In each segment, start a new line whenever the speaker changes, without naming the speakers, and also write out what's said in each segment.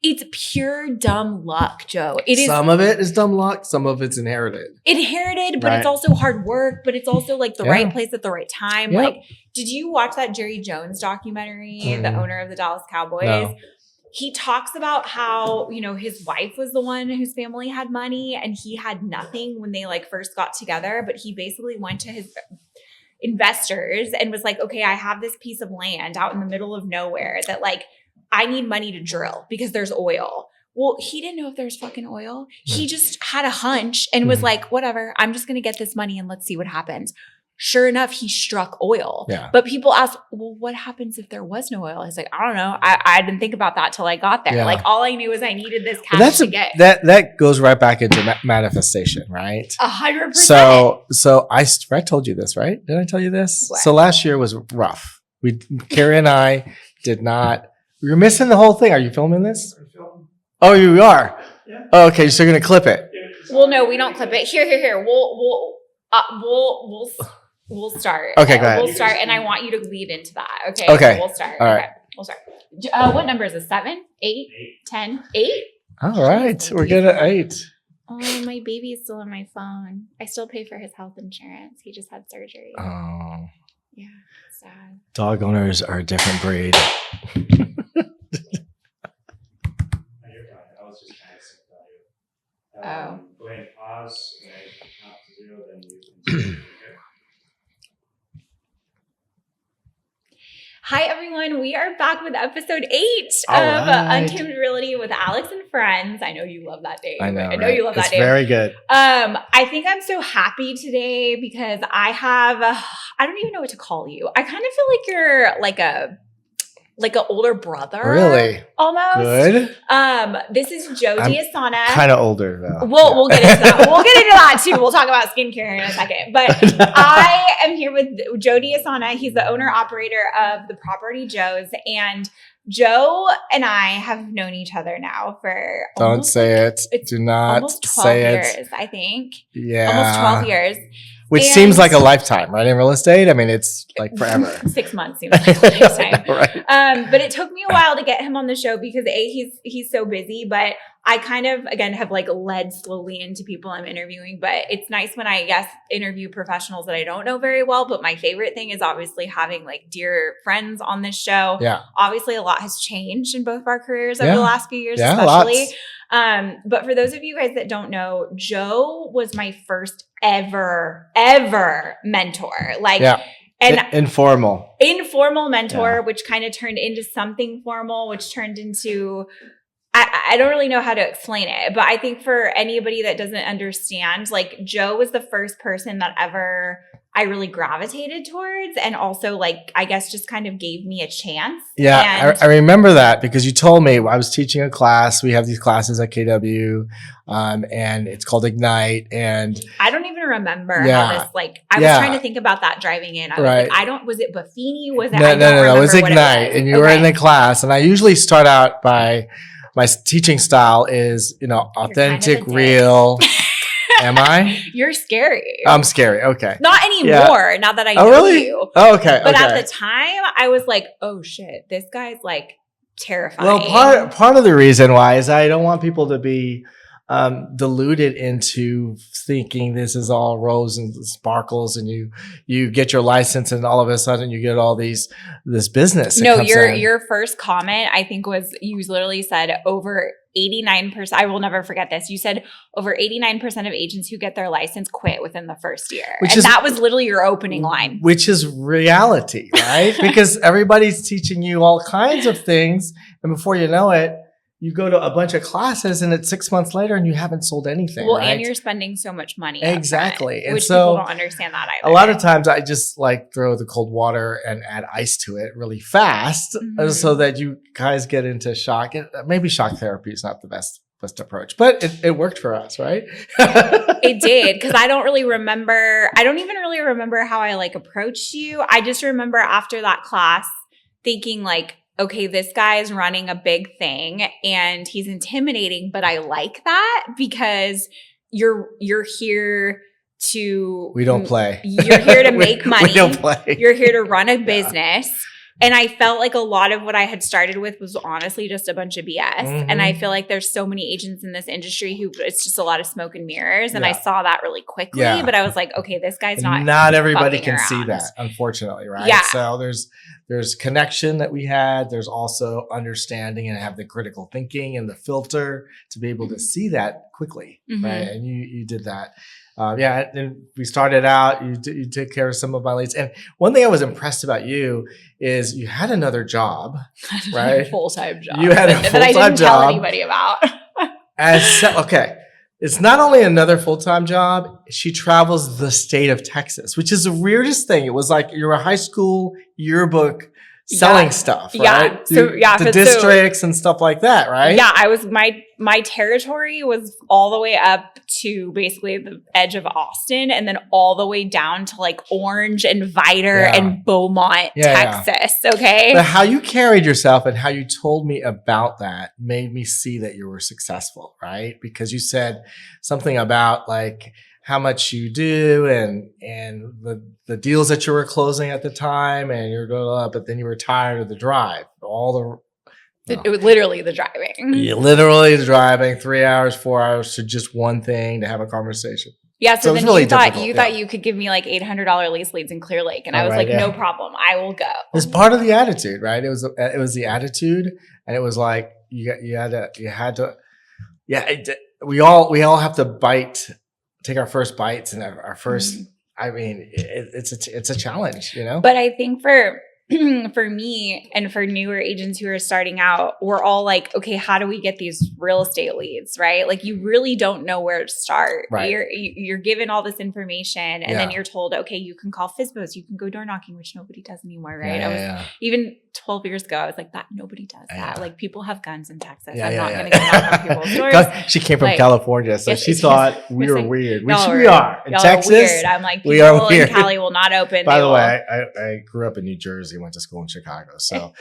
It's pure dumb luck, Joe.
Some of it is dumb luck. Some of it's inherited.
But it's also hard work. But it's also like the right place at the right time.
Yep.
Like, did you watch that Jerry Jones documentary, the owner of the Dallas Cowboys?
No.
He talks about how, his wife was the one whose family had money and he had nothing when they like first got together. But he basically went to his investors and was like, okay, I have this piece of land out in the middle of nowhere that like, I need money to drill because there's oil. Well, he didn't know if there's fucking oil. He just had a hunch and was like, whatever, I'm just going to get this money and let's see what happens. Sure enough, he struck oil.
Yeah.
But people ask, well, what happens if there was no oil? He's like, I don't know. I didn't think about that till I got there.
Yeah.
Like all I knew is I needed this cash to get.
That goes right back into manifestation, right?
100%.
So I told you this, right? Did I tell you this?
What?
So last year was rough. Carrie and I did not. You're missing the whole thing. Are you filming this? Oh, you are.
Yeah.
Oh, okay, so you're gonna clip it.
Well, no, we don't clip it. Here. We'll start.
Okay, go ahead.
We'll start, and I want you to lead into that. Okay.
Okay.
So we'll start.
All right.
Okay. We'll start. What number is it? 7, 8, 10, 8?
All right, we're good at 8.
Oh, my baby is still on my phone. I still pay for his health insurance. He just had surgery.
Oh,
Yeah, sad.
dog owners are a different breed.
I was just trying to set value.
Oh.
Go ahead and pause. When I count to 0, then you can.
Hi, everyone. We are back with episode 8
All
of
right.
Untamed Realty with Alex and Friends. I know you love that name.
I know.
I know
right?
you love that
It's
name.
very good.
I think I'm so happy today because I have, I don't even know what to call you. I kind of feel like you're like an older brother.
Really
almost.
good.
This is Joe
I'm
Diosana.
Kind of older though.
We'll get into that. We'll get into that too. We'll talk about skincare in a second. But I am here with Joe Diosana. He's the owner operator of the Property Joe's, and Joe and I have known each other now for
Don't say it. Do not
almost 12
say
years,
it.
I think.
Yeah.
Almost 12 years.
Which
And-
seems like a lifetime, right? In real estate, I mean, it's like forever.
6 months seems like a lifetime.
Right.
But it took me a while to get him on the show because he's so busy, but I kind of, again, have like led slowly into people I'm interviewing, but it's nice when I guess interview professionals that I don't know very well. But my favorite thing is obviously having like dear friends on this show.
Yeah.
Obviously a lot has changed in both of our careers over
Yeah.
the last few years,
Yeah,
especially.
lots.
But for those of you guys that don't know, Joe was my first ever mentor. Like,
Yeah.
and
Informal.
informal mentor,
Yeah.
which kind of turned into something formal, which turned into, I don't really know how to explain it, but I think for anybody that doesn't understand, like Joe was the first person that ever I really gravitated towards, and also like, I guess just kind of gave me a chance.
Yeah,
And
I remember that because you told me I was teaching a class. We have these classes at KW, and it's called Ignite. And
I don't even remember
Yeah.
how this, like, I was
Yeah.
trying to think about that driving in. I was
Right.
like, was it Buffini? Was it?
no,
I don't
it
remember
was
what it
Ignite,
was.
and you were in the class. And I usually start out by my teaching style is, authentic,
kind of a dick.
real. Am I?
You're scary.
I'm scary. Okay.
Not anymore, now that I know
really?
you.
Oh, okay.
But
okay.
at the time, I was like, oh shit, this guy's like terrifying.
Well, part of the reason why is I don't want people to be deluded into thinking this is all rose and sparkles, and you get your license, and all of a sudden you get all this business. that
No,
comes in.
your first comment, I think, was you literally said over 89%. I will never forget this. You said over 89% of agents who get their license quit within the first year. That was literally your opening line.
Which is reality, right? Because everybody's teaching you all kinds of things, and before you know it, you go to a bunch of classes, and it's 6 months later, and you haven't sold anything.
Well,
right?
and you're spending so much money. up
Exactly.
front,
And
which
so
people don't understand that either.
a lot of times I just like throw the cold water and add ice to it really fast
Mhm.
so that you guys get into shock. Maybe shock therapy is not the best approach, but it worked for us, right?
It did, because I don't even really remember how I like approached you. I just remember after that class thinking like, okay, this guy is running a big thing and he's intimidating, but I like that because you're here to
We don't play.
You're here to make money.
We don't play.
You're here to run a business. And I felt like a lot of what I had started with was honestly just a bunch of BS.
Mm-hmm.
And I feel like there's so many agents in this industry who it's just a lot of smoke and mirrors. And I
Yeah.
saw that really quickly,
Yeah.
but I was like, okay, this guy's not.
Not everybody
fucking
can see
around.
that, unfortunately, right?
Yeah.
So there's connection that we had. There's also understanding and have the critical thinking and the filter to be able to see that quickly,
Mhm.
right? And you did that. And we started out, you took care of some of my leads. And one thing I was impressed about you is you had another job, right?
Full-time job.
You had a
that I
full-time
didn't tell
job.
anybody about.
Okay. It's not only another full-time job, she travels the state of Texas, which is the weirdest thing. It was like you're a high school yearbook selling stuff, right?
Yeah. So
the districts and stuff like that, right?
Yeah, I was my territory was all the way up to basically the edge of Austin and then all the way down to like Orange and Vidor and Beaumont, Texas. Okay.
But how you carried yourself and how you told me about that made me see that you were successful, right? Because you said something about like how much you do and the deals that you were closing at the time and you're going up, but then you were tired of the drive,
It was literally the driving.
You're literally driving 3 hours, 4 hours to just one thing to have a conversation.
Yeah, so then
really
you thought
difficult,
you could give me like $800 lease leads in Clear Lake, and I was
Right,
like, no problem, I will go.
It's part of the attitude, right? It was the attitude, and it was like you had to. We all have to take our first bites and our first.
Mhm.
I mean, it's a challenge, you know.
But I think for me and for newer agents who are starting out, we're all like, okay, how do we get these real estate leads, right? Like you really don't know where to start.
Right.
You're given all this information and then you're told, okay, you can call FSBOs, you can go door knocking, which nobody does anymore, right? Even 12 years ago, I was like, that nobody does that. Like people have guns in Texas. I'm not going to go knock on people's doors.
She came from California, so she thought we were weird. We are. In
y'all
Texas,
are weird. I'm like, people in Cali will not open.
By the way, I grew up in New Jersey, went to school in Chicago. So,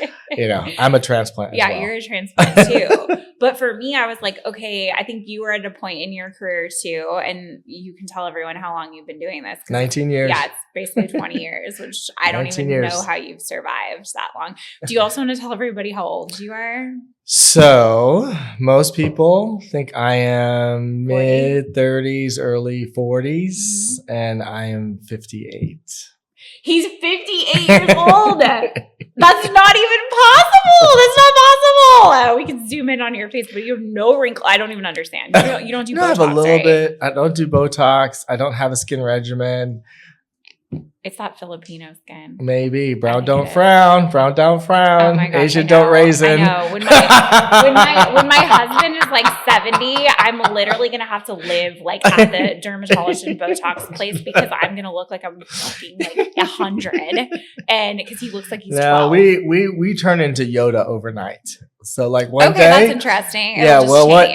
I'm a transplant.
Yeah,
as well.
you're a transplant too. But for me, I was like, okay, I think you were at a point in your career too. And you can tell everyone how long you've been doing this.
19 years.
Yeah, it's basically 20 years, which I don't even know how you've survived that long. Do you also want to tell everybody how old you are?
So most people think I am mid 30s, early 40s, and I am 58.
He's 58 years old. That's not even possible. That's not possible. We can zoom in on your face, but you have no wrinkle. I don't even understand. You don't do Botox,
I have a little
right?
bit. I don't do Botox. I don't have a skin regimen.
It's that Filipino skin.
Maybe. Brown don't frown. Brown don't frown.
Oh my gosh,
Asian don't raisin.
I know. When my husband is like 70, I'm literally going to have to live like at the dermatologist and Botox place because I'm going to look like I'm fucking like 100. And because he looks like he's 12.
We turn into Yoda overnight. So like one day.
That's interesting.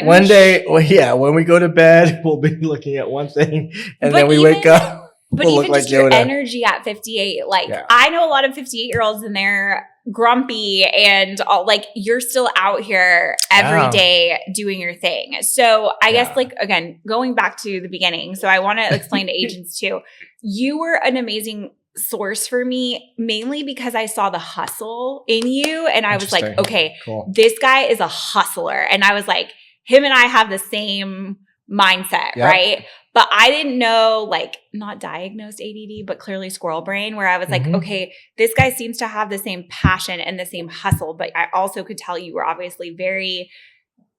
One day, when we go to bed, we'll be looking at one thing and then we wake up.
But
we'll
even
look
just
like
your
Yoda.
energy at 58, like I know a lot of 58-year-olds and they're grumpy and all, like you're still out here every day doing your thing. So I guess like, again, going back to the beginning. So I want to explain to agents too, you were an amazing source for me, mainly because I saw the hustle in you. And I was like, okay, this guy is a hustler. And I was like, him and I have the same mindset, right? But I didn't know, like, not diagnosed ADD, but clearly squirrel brain, where I was like, okay, this guy seems to have the same passion and the same hustle. But I also could tell you were obviously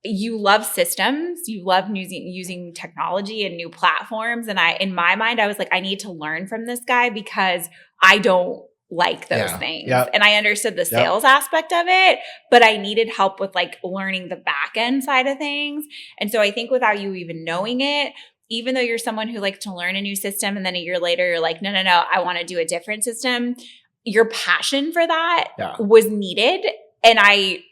you love systems, you love using technology and new platforms. And in my mind, I was like, I need to learn from this guy because I don't like those things. And I understood the sales aspect of it, but I needed help with like learning the back end side of things. And so I think without you even knowing it, even though you're someone who likes to learn a new system and then a year later you're like, no, I want to do a different system, your passion for that was needed. And I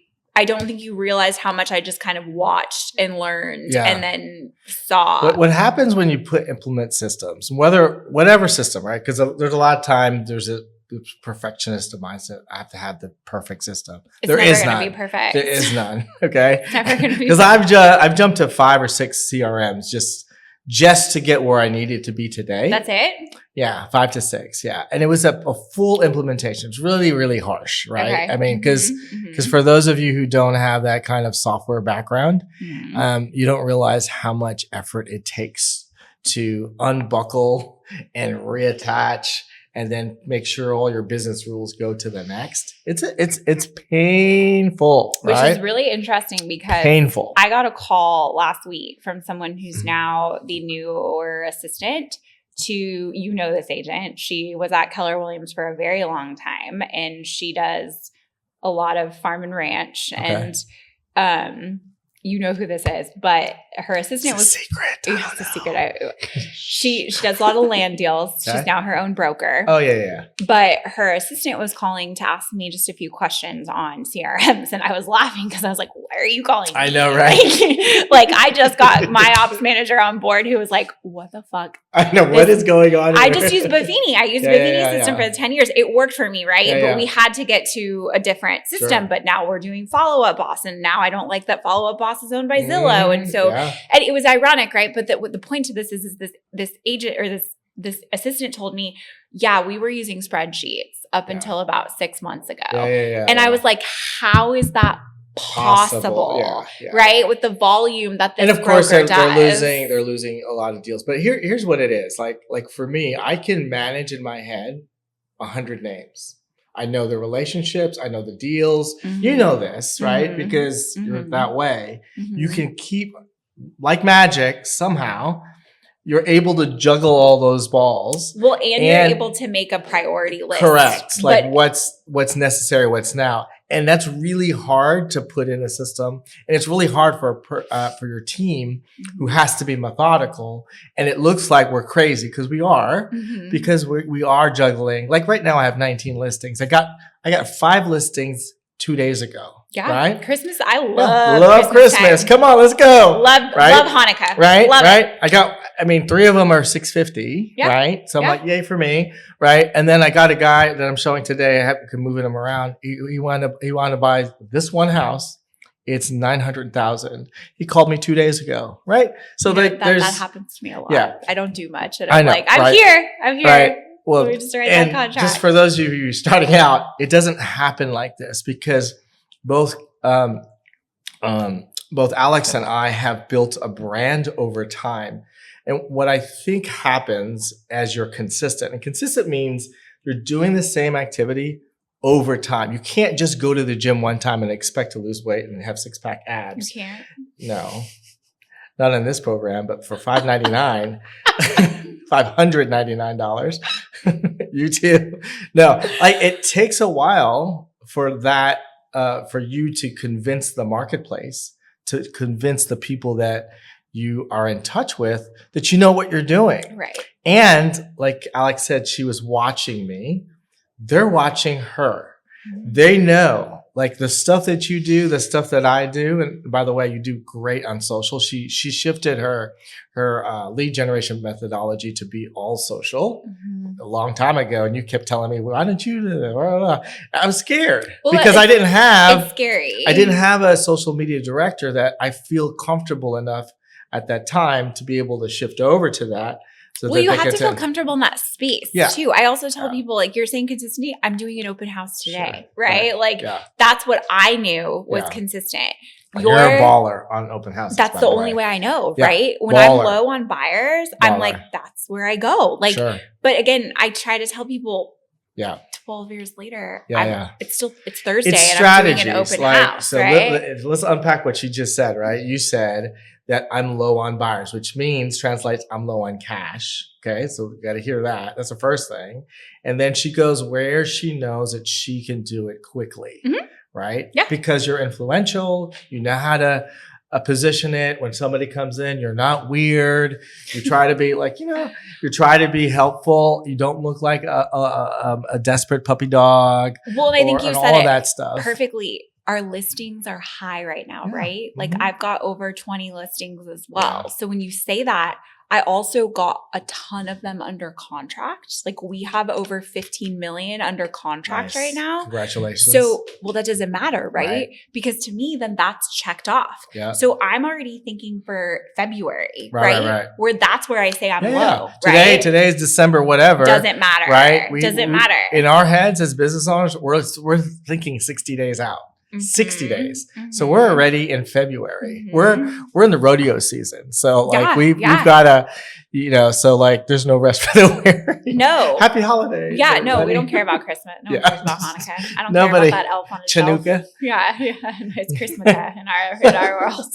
don't think you realized how much I just kind of watched and learned and then saw.
What happens when you implement systems, whatever system, right? Because there's a lot of time there's a perfectionist mindset. I have to have the perfect system. There is none. Be perfect. There is none. Okay.
It's never going to be
because I've jumped to 5 or 6 CRMs just to get where I needed to be today.
That's it?
Yeah, 5 to 6. Yeah. And it was a full implementation. It's really, really harsh, right?
Okay.
I mean, because
Mhm.
for those of you who don't have that kind of software background,
Mhm.
you don't realize how much effort it takes to unbuckle and reattach and then make sure all your business rules go to the next. It's painful,
Which
right?
is really interesting because
Painful.
I got a call last week from someone who's now the newer assistant to, you know, this agent. She was at Keller Williams for a very long time, and she does a lot of farm and ranch.
Okay.
And you know who this is, but her assistant
It's a
was
secret.
it's a secret. She does a lot of land deals.
Okay.
She's now her own broker.
Oh, yeah.
But her assistant was calling to ask me just a few questions on CRMs. And I was laughing because I was like, why are you calling me?
I know, right?
Like I just got my ops manager on board who was like, what the fuck?
I know. What is going on here?
I just used Buffini. I used Buffini system for the 10 years. It worked for me, right? But we had to get to a different system.
Sure.
But now we're doing Follow Up Boss. And now I don't like that Follow Up Boss is owned by Zillow. And so and it was ironic, right? But the point to this is this agent or this assistant told me, yeah, we were using spreadsheets up until about 6 months ago. And I was like, how is that possible? Right? With the volume that this
and of course
broker does.
they're losing a lot of deals. But here's what it is. Like for me, I can manage in my head 100 names. I know the relationships. I know the deals.
Mm-hmm.
You know this, right?
Mm-hmm.
Because you're that way.
Mm-hmm.
You can keep, like magic, somehow, you're able to juggle all those balls.
Well, and you're able to make a priority list.
Correct. Like what's necessary, what's now. And that's really hard to put in a system. And it's really hard for your team who has to be methodical. And it looks like we're crazy because we are, because we are juggling. Like right now I have 19 listings. I got 5 listings 2 days ago.
Yeah.
Right?
Christmas. I love
Christmas. Come on, let's go.
Love Hanukkah.
Right?
Love
right? It. 3 of them are $650.
Yeah.
Right? So I'm like, yay for me. Right? And then I got a guy that I'm showing today. I could moving him around. He wanted to buy this one house. It's $900,000. He called me 2 days ago. Right? So that
happens to me a lot.
Yeah.
I don't do much. And
I
I'm
know,
like, I'm
right?
here.
Right. Well,
so we just write that contract.
Just for those of you starting out, it doesn't happen like this because both Alex and I have built a brand over time. And what I think happens as you're consistent, and consistent means you're doing the same activity over time. You can't just go to the gym one time and expect to lose weight and have 6-pack abs.
You can't.
No, not in this program, but for $599, $599, you too. No, it takes a while for that, for you to convince the marketplace, to convince the people that you are in touch with that you know what you're doing.
Right.
And like Alex said, she was watching me. They're watching her. They know like the stuff that you do, the stuff that I do. And by the way, you do great on social. She shifted her lead generation methodology to be all social a long time ago. And you kept telling me, why didn't you do that? I was scared because I didn't have,
it's scary.
I didn't have a social media director that I feel comfortable enough at that time to be able to shift over to that. So
well, you have to feel comfortable in that space too. I also tell people, like you're saying consistency, I'm doing an open house today, right? Like that's what I knew was consistent.
You're a baller on open houses.
That's the only way I know, right? When I'm low on buyers, I'm like, that's where I go. Like, but again, I try to tell people 12 years later, it's Thursday and I'm doing an open house,
so
right?
Let's unpack what you just said, right? You said that I'm low on buyers, which translates I'm low on cash. Okay. So we got to hear that. That's the first thing. And then she goes where she knows that she can do it quickly. Right.
Yeah.
Because you're influential. You know how to position it. When somebody comes in, you're not weird. You try to be like, you try to be helpful. You don't look like a desperate puppy dog.
Well, and I think you said
all that stuff
perfectly. Our listings are high right now, right? Like I've got over 20 listings as well. So when you say that, I also got a ton of them under contract. Like we have over 15 million under contract
Nice.
right now.
Congratulations.
So, well, that doesn't matter, right? Because to me, then that's checked off.
yeah.
So I'm already thinking for February,
Right,
right?
right.
Where that's where I say I'm low,
Today,
right?
today's December, whatever.
Doesn't matter.
Right?
Doesn't matter.
In our heads as business owners, we're thinking 60 days out. 60 days. So we're already in February. We're in the rodeo season. So like we've got to, you know, so like there's no rest for the weary.
No.
Happy holidays.
Yeah,
everybody.
no, we don't care about Christmas. No one cares about Hanukkah. I don't
Nobody.
care about that elf on the shelf.
Chinooka.
Yeah, it's Christmas in our world.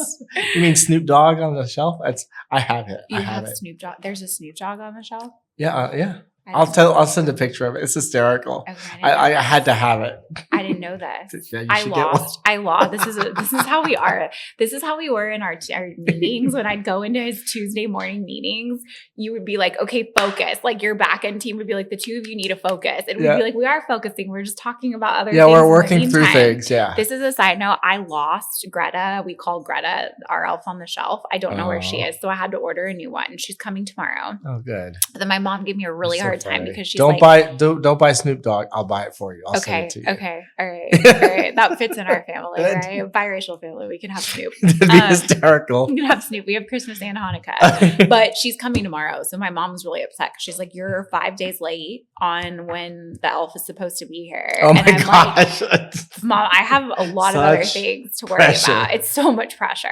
You mean Snoop Dogg on the shelf? I have it.
You
I
have
it.
Snoop Dogg. There's a Snoop Dogg on the shelf?
Yeah, yeah. I'll send a picture of it. It's hysterical.
Okay,
I had to have it.
I didn't know this.
Yeah,
I lost. This is how we are. This is how we were in our meetings. When I'd go into his Tuesday morning meetings, you would be like, okay, focus. Like your back end team would be like, the two of you need to focus. And we'd be like, we are focusing. We're just talking about other things.
Yeah, we're working through things. Yeah.
This is a side note. I lost Greta. We call Greta our elf on the shelf. I don't know where she is. So I had to order a new one. She's coming tomorrow.
Oh, good.
But then my mom gave me a really hard time because she's
don't buy Snoop Dogg. I'll buy it for you. I'll send it to you.
Okay. All right. That fits in our family, right? Biracial family. We can have Snoop.
That'd be hysterical.
We can have Snoop. We have Christmas and Hanukkah. But she's coming tomorrow. So my mom's really upset. She's like, you're 5 days late on when the elf is supposed to be here.
Oh my gosh.
Like, Mom, I have a lot of other things to worry about. It's so much pressure.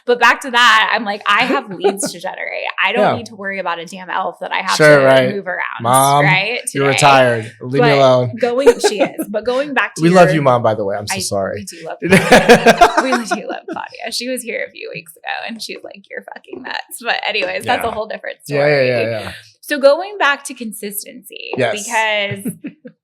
But back to that, I'm like, I have leads to generate. I don't need to worry about a damn elf that I have to move around.
Mom,
right?
You're retired. Leave me alone.
She is. But going back to
we love you, Mom, by the way. I'm so sorry.
We do love Claudia. We do love Claudia. She was here a few weeks ago and she's like, you're fucking nuts. But anyways, that's a whole different story.
Yeah.
So going back to consistency,
yes.
because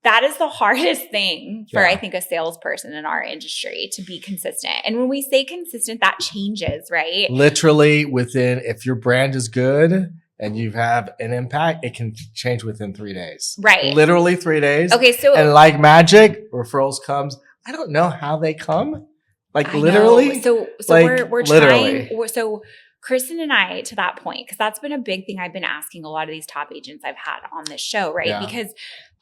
that is the hardest thing for, I think, a salesperson in our industry, to be consistent. And when we say consistent, that changes, right?
Literally within, if your brand is good and you have an impact, it can change within 3 days.
Right.
Literally 3 days.
Okay. So,
and like magic, referrals comes. I don't know how they come. Like literally.
So
like,
we're
literally.
trying. So Kristen and I, to that point, because that's been a big thing I've been asking a lot of these top agents I've had on this show, right?
Yeah.
Because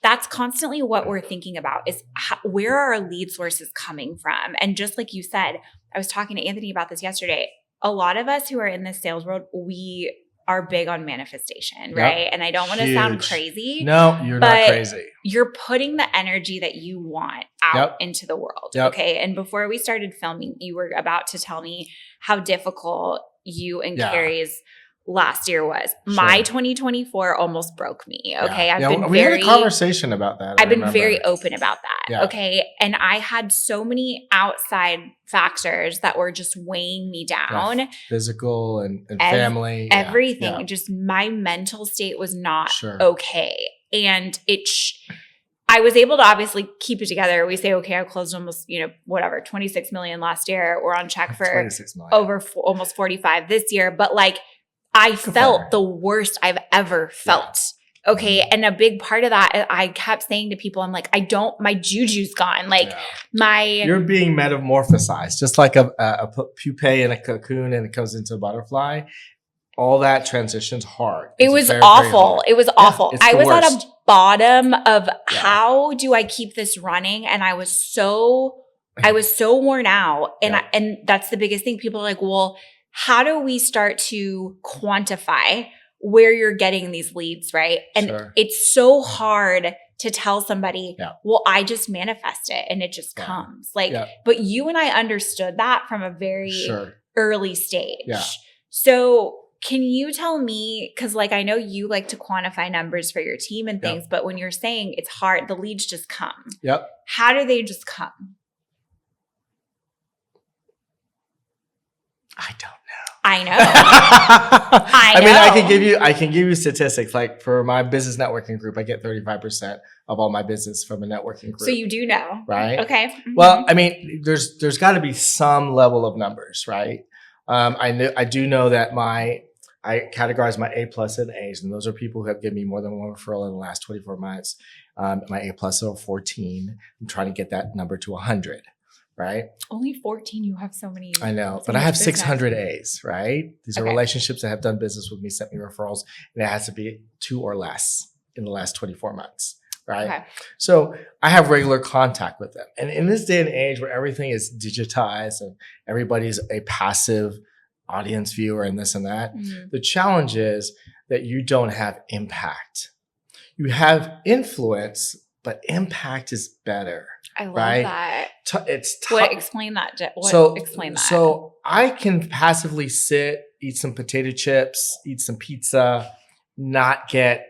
that's constantly what we're thinking about is where are our lead sources coming from? And just like you said, I was talking to Anthony about this yesterday. A lot of us who are in this sales world, we are big on manifestation, right? And I don't want to sound crazy.
No, you're not crazy.
You're putting the energy that you want out into the world. Okay. And before we started filming, you were about to tell me how difficult you and Carrie's last year was. My 2024 almost broke me. Okay.
We had a conversation about that.
I've been very open about that. Okay. And I had so many outside factors that were just weighing me down.
Physical and family.
Everything. Just my mental state was not okay. And I was able to obviously keep it together. We say, okay, I closed almost, 26 million last year. We're on check for over almost 45 this year. But like, I felt the worst I've ever felt. Okay. And a big part of that, I kept saying to people, I'm like, my juju's gone. Like you're
being metamorphosized, just like a pupae in a cocoon and it comes into a butterfly. All that transition's hard.
It was awful. It was awful. I was at a bottom of how do I keep this running? And I was so worn out. And that's the biggest thing. People are like, well, how do we start to quantify where you're getting these leads, right? And it's so hard to tell somebody, well, I just manifest it and it just comes. But you and I understood that from a very early stage. Yeah. So can you tell me, because like I know you like to quantify numbers for your team and things, but when you're saying it's hard, the leads just come.
Yep.
How do they just come?
I don't know.
I know.
I mean, I can give you statistics. Like for my business networking group, I get 35% of all my business from a networking group.
So you do know,
right?
Okay. Mm-hmm.
Well, I mean, there's got to be some level of numbers, right? I do know that I categorize my A+ and A's, and those are people who have given me more than one referral in the last 24 months. My A+ are 14. I'm trying to get that number to 100. right?
Only 14. You have so many.
I know,
so
but I
much
have
business.
600 A's, right? These are
Okay.
relationships that have done business with me, sent me referrals, and it has to be 2 or less in the last 24 months, right?
Okay.
So I have regular contact with them. And in this day and age where everything is digitized and everybody's a passive audience viewer and this and that, the challenge is that you don't have impact. You have influence, but impact is better.
I love
right?
that.
It's
What?
tough.
Explain that. Explain that.
So I can passively sit, eat some potato chips, eat some pizza, not get,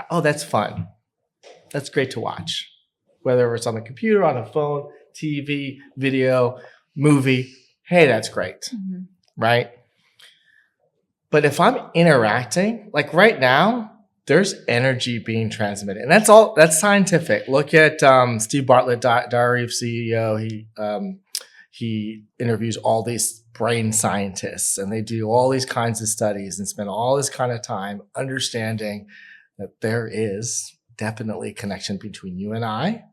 oh, that's fun. That's great to watch. Whether it's on the computer, on the phone, TV, video, movie. Hey, that's great.
Mhm.
Right? But if I'm interacting, like right now, there's energy being transmitted. And that's scientific. Look at Steve Bartlett, Diary of CEO. He interviews all these brain scientists and they do all these kinds of studies and spend all this kind of time understanding that there is definitely a connection between you and I,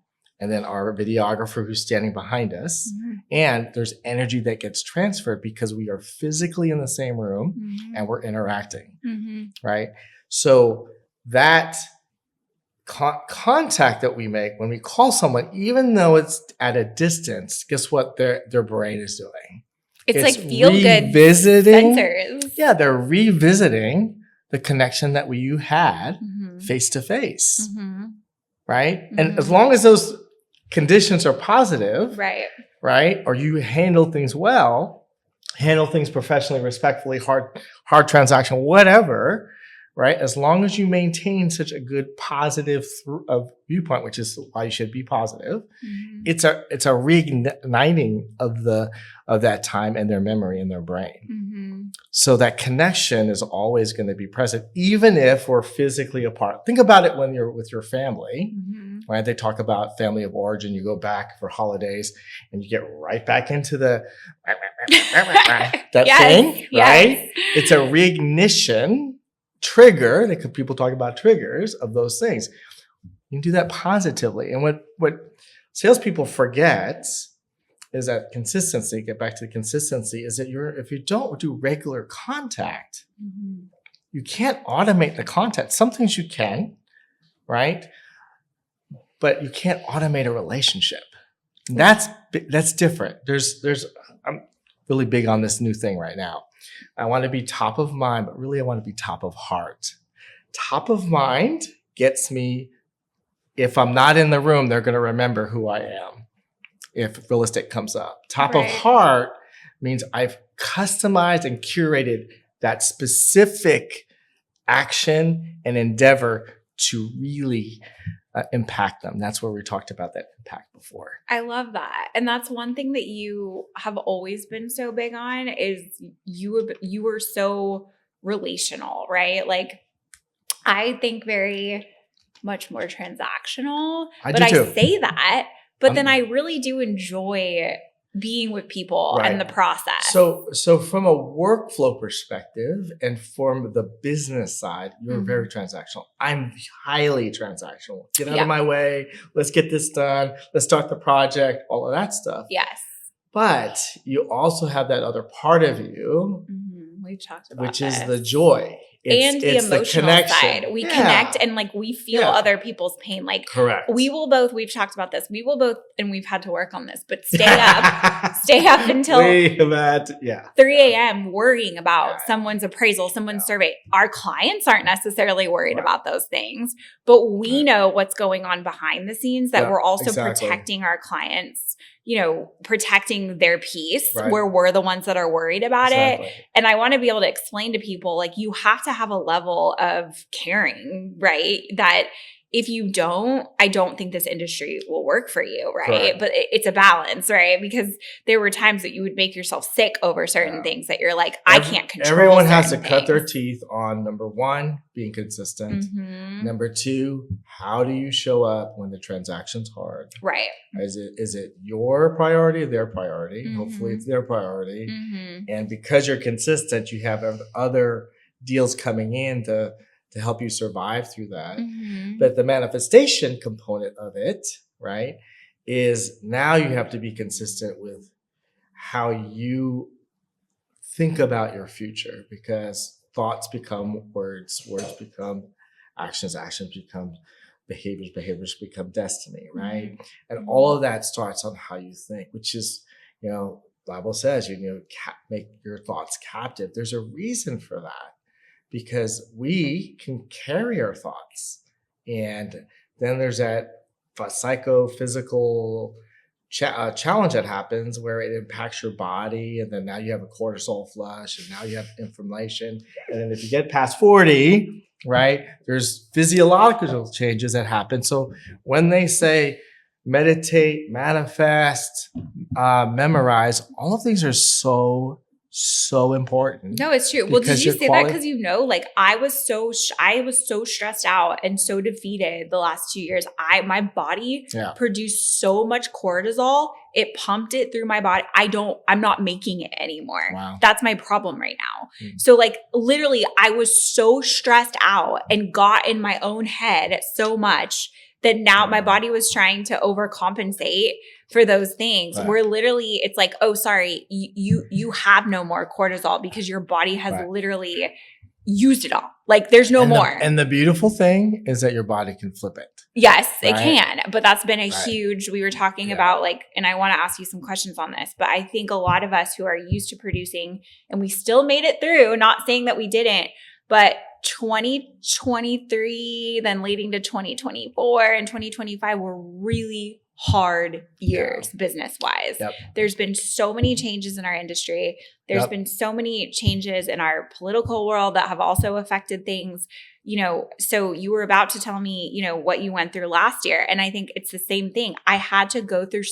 and then our videographer who's standing behind us.
Mhm.
And there's energy that gets transferred because we are physically in the same room
Mhm.
and we're interacting,
Mhm.
right? So that contact that we make when we call someone, even though it's at a distance, guess what their brain is doing?
It's like feel good
revisiting.
sensors.
Yeah, they're revisiting the connection that you had
Mhm.
face to face,
Mhm.
right? And
Mhm.
as long as those conditions are positive,
Right.
or you handle things well, handle things professionally, respectfully, hard transaction, whatever, right? As long as you maintain such a good positive viewpoint, which is why you should be positive,
Mhm.
it's a reigniting of that time and their memory in their brain.
Mhm.
So that connection is always going to be present, even if we're physically apart. Think about it when you're with your family,
Mhm.
right? They talk about family of origin. You go back for holidays and you get right back into that
Yes,
thing, right?
yes.
It's a reignition trigger. People talk about triggers of those things. You can do that positively. And what salespeople forget is that consistency, get back to the consistency, is that if you don't do regular contact,
Mhm.
you can't automate the contact. Some things you can, right? But you can't automate a relationship. That's different. I'm really big on this new thing right now. I want to be top of mind, but really I want to be top of heart. Top of mind gets me, if I'm not in the room, they're going to remember who I am if real estate comes up. Top of
Right.
heart means I've customized and curated that specific action and endeavor to really impact them. That's where we talked about that impact before.
I love that. And that's one thing that you have always been so big on is you were so relational, right? Like I think very much more transactional,
I
but
do
I
too.
say that, but then I really do enjoy being with people and the process.
So from a workflow perspective and from the business side, you're very transactional. I'm highly transactional. Get out of my way. Let's get this done. Let's start the project, all of that stuff.
Yes.
But you also have that other part of you,
We've talked about
which
this.
is the joy.
And the emotional side. We connect and like we feel other people's pain. Like
correct.
We've talked about this. We will both, and we've had to work on this, but stay up until 3 a.m. worrying about someone's appraisal, someone's survey. Our clients aren't necessarily worried about those things, but we know what's going on behind the scenes, that we're also protecting our clients, protecting their peace where we're the ones that are worried about it. And I want to be able to explain to people, like, you have to have a level of caring, right? That if you don't, I don't think this industry will work for you, right?
Correct.
But it's a balance, right? Because there were times that you would make yourself sick over certain things that you're like, I can't control.
Everyone has to
certain
cut their
things.
teeth on, number one, being consistent.
Mhm.
Number two, how do you show up when the transaction's hard?
Right.
Is it your priority, their priority? Hopefully it's their priority. And because you're consistent, you have other deals coming in to help you survive through that. But the manifestation component of it, right, is now you have to be consistent with how you think about your future, because thoughts become words, words become actions, actions become behaviors, behaviors become destiny, right? And all of that starts on how you think, which is, Bible says, make your thoughts captive. There's a reason for that, because we can carry our thoughts. And then there's that psychophysical challenge that happens where it impacts your body, and then now you have a cortisol flush, and now you have inflammation. And then if you get past 40, right, there's physiological changes that happen. So when they say meditate, manifest, memorize, all of these are so important.
No, it's true. Well, did you say that because I was so stressed out and so defeated the last 2 years. My body produced so much cortisol. It pumped it through my body. I'm not making it anymore.
Wow.
That's my problem right now. So literally I was so stressed out and got in my own head so much that now my body was trying to overcompensate for those things,
right.
Where literally it's like, oh, sorry, you have no more cortisol because your body has literally used it all. There's no more.
And the beautiful thing is that your body can flip it.
Yes,
right?
It can. But that's been a huge, we were talking about and I want to ask you some questions on this, but I think a lot of us who are used to producing, and we still made it through, not saying that we didn't, but 2023, then leading to 2024 and 2025 were really hard years business-wise.
Yep.
There's been so many changes in our industry. There's been so many changes in our political world that have also affected things. So you were about to tell me, what you went through last year. And I think it's the same thing. I had to go through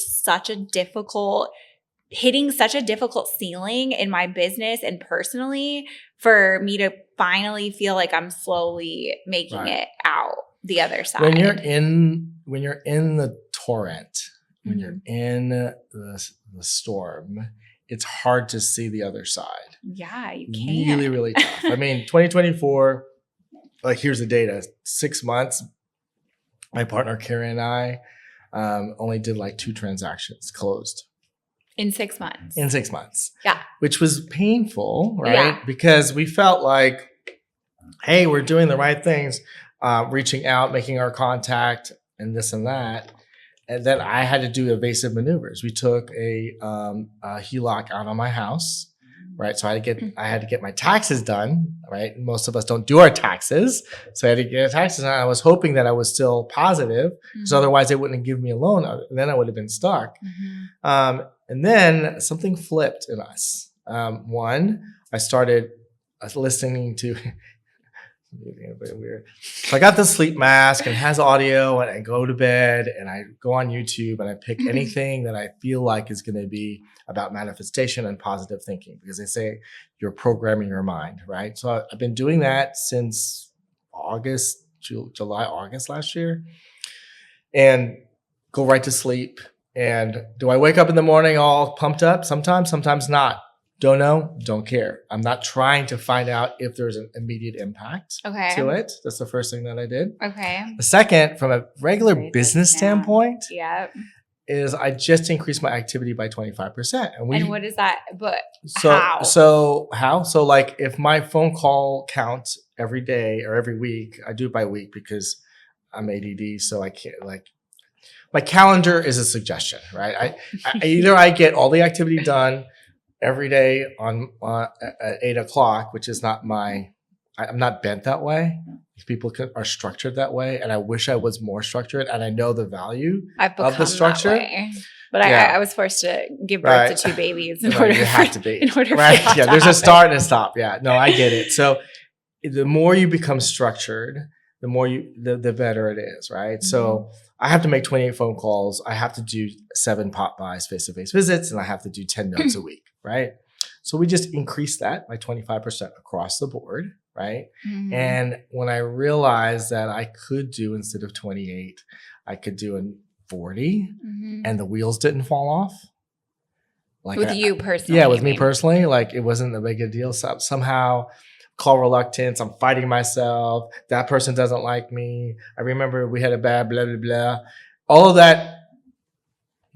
hitting such a difficult ceiling in my business and personally for me to finally feel like I'm slowly making it out the other side.
When you're in the torrent, when you're in the storm, it's hard to see the other side.
Yeah, you can.
Really, really tough. 2024, here's the data. 6 months, my partner Karen and I only did 2 transactions closed.
In 6 months.
In 6 months.
Yeah. Which
was painful, right?
Yeah.
Because we felt like, hey, we're doing the right things, reaching out, making our contact, and this and that. And then I had to do evasive maneuvers. We took a HELOC out on my house, right? So I had to get my taxes done, right? Most of us don't do our taxes. So I had to get taxes done. I was hoping that I was still positive, because otherwise they wouldn't give me a loan. And then I would have been stuck. And then something flipped in us. One, I started listening to weird. So I got this sleep mask and it has audio, and I go to bed and I go on YouTube and I pick anything that I feel like is going to be about manifestation and positive thinking, because they say you're programming your mind, right? So I've been doing that since July, August last year, and go right to sleep. And do I wake up in the morning all pumped up? Sometimes not. Don't know, don't care. I'm not trying to find out if there's an immediate impact to it. That's the first thing that I did.
Okay.
The second, from a regular business standpoint, is I just increased my activity by 25%.
And what is that? But
how? So if my phone call count every day or every week, I do it by week because I'm ADD, so I can't my calendar is a suggestion, right? I get all the activity done every day at 8:00, which is not I'm not bent that way. People are structured that way, and I wish I was more structured. And I know the value of the structure.
That way. But I was forced to give birth to 2 babies in order.
You have to be.
In order
right?
For that
yeah,
to
there's
happen.
a start and a stop. Yeah, no, I get it. So the more you become structured, the more the better it is, right? So I have to make 28 phone calls. I have to do 7 pop-bys, face-to-face visits, and I have to do 10 notes a week, right? So we just increased that by 25% across the board, right? And when I realized that I could do, instead of 28, I could do a 40, and the wheels didn't fall off.
You personally?
Yeah, with me personally, it wasn't a big a deal. So somehow, call reluctance, I'm fighting myself. That person doesn't like me. I remember we had a bad blah, blah, blah. All of that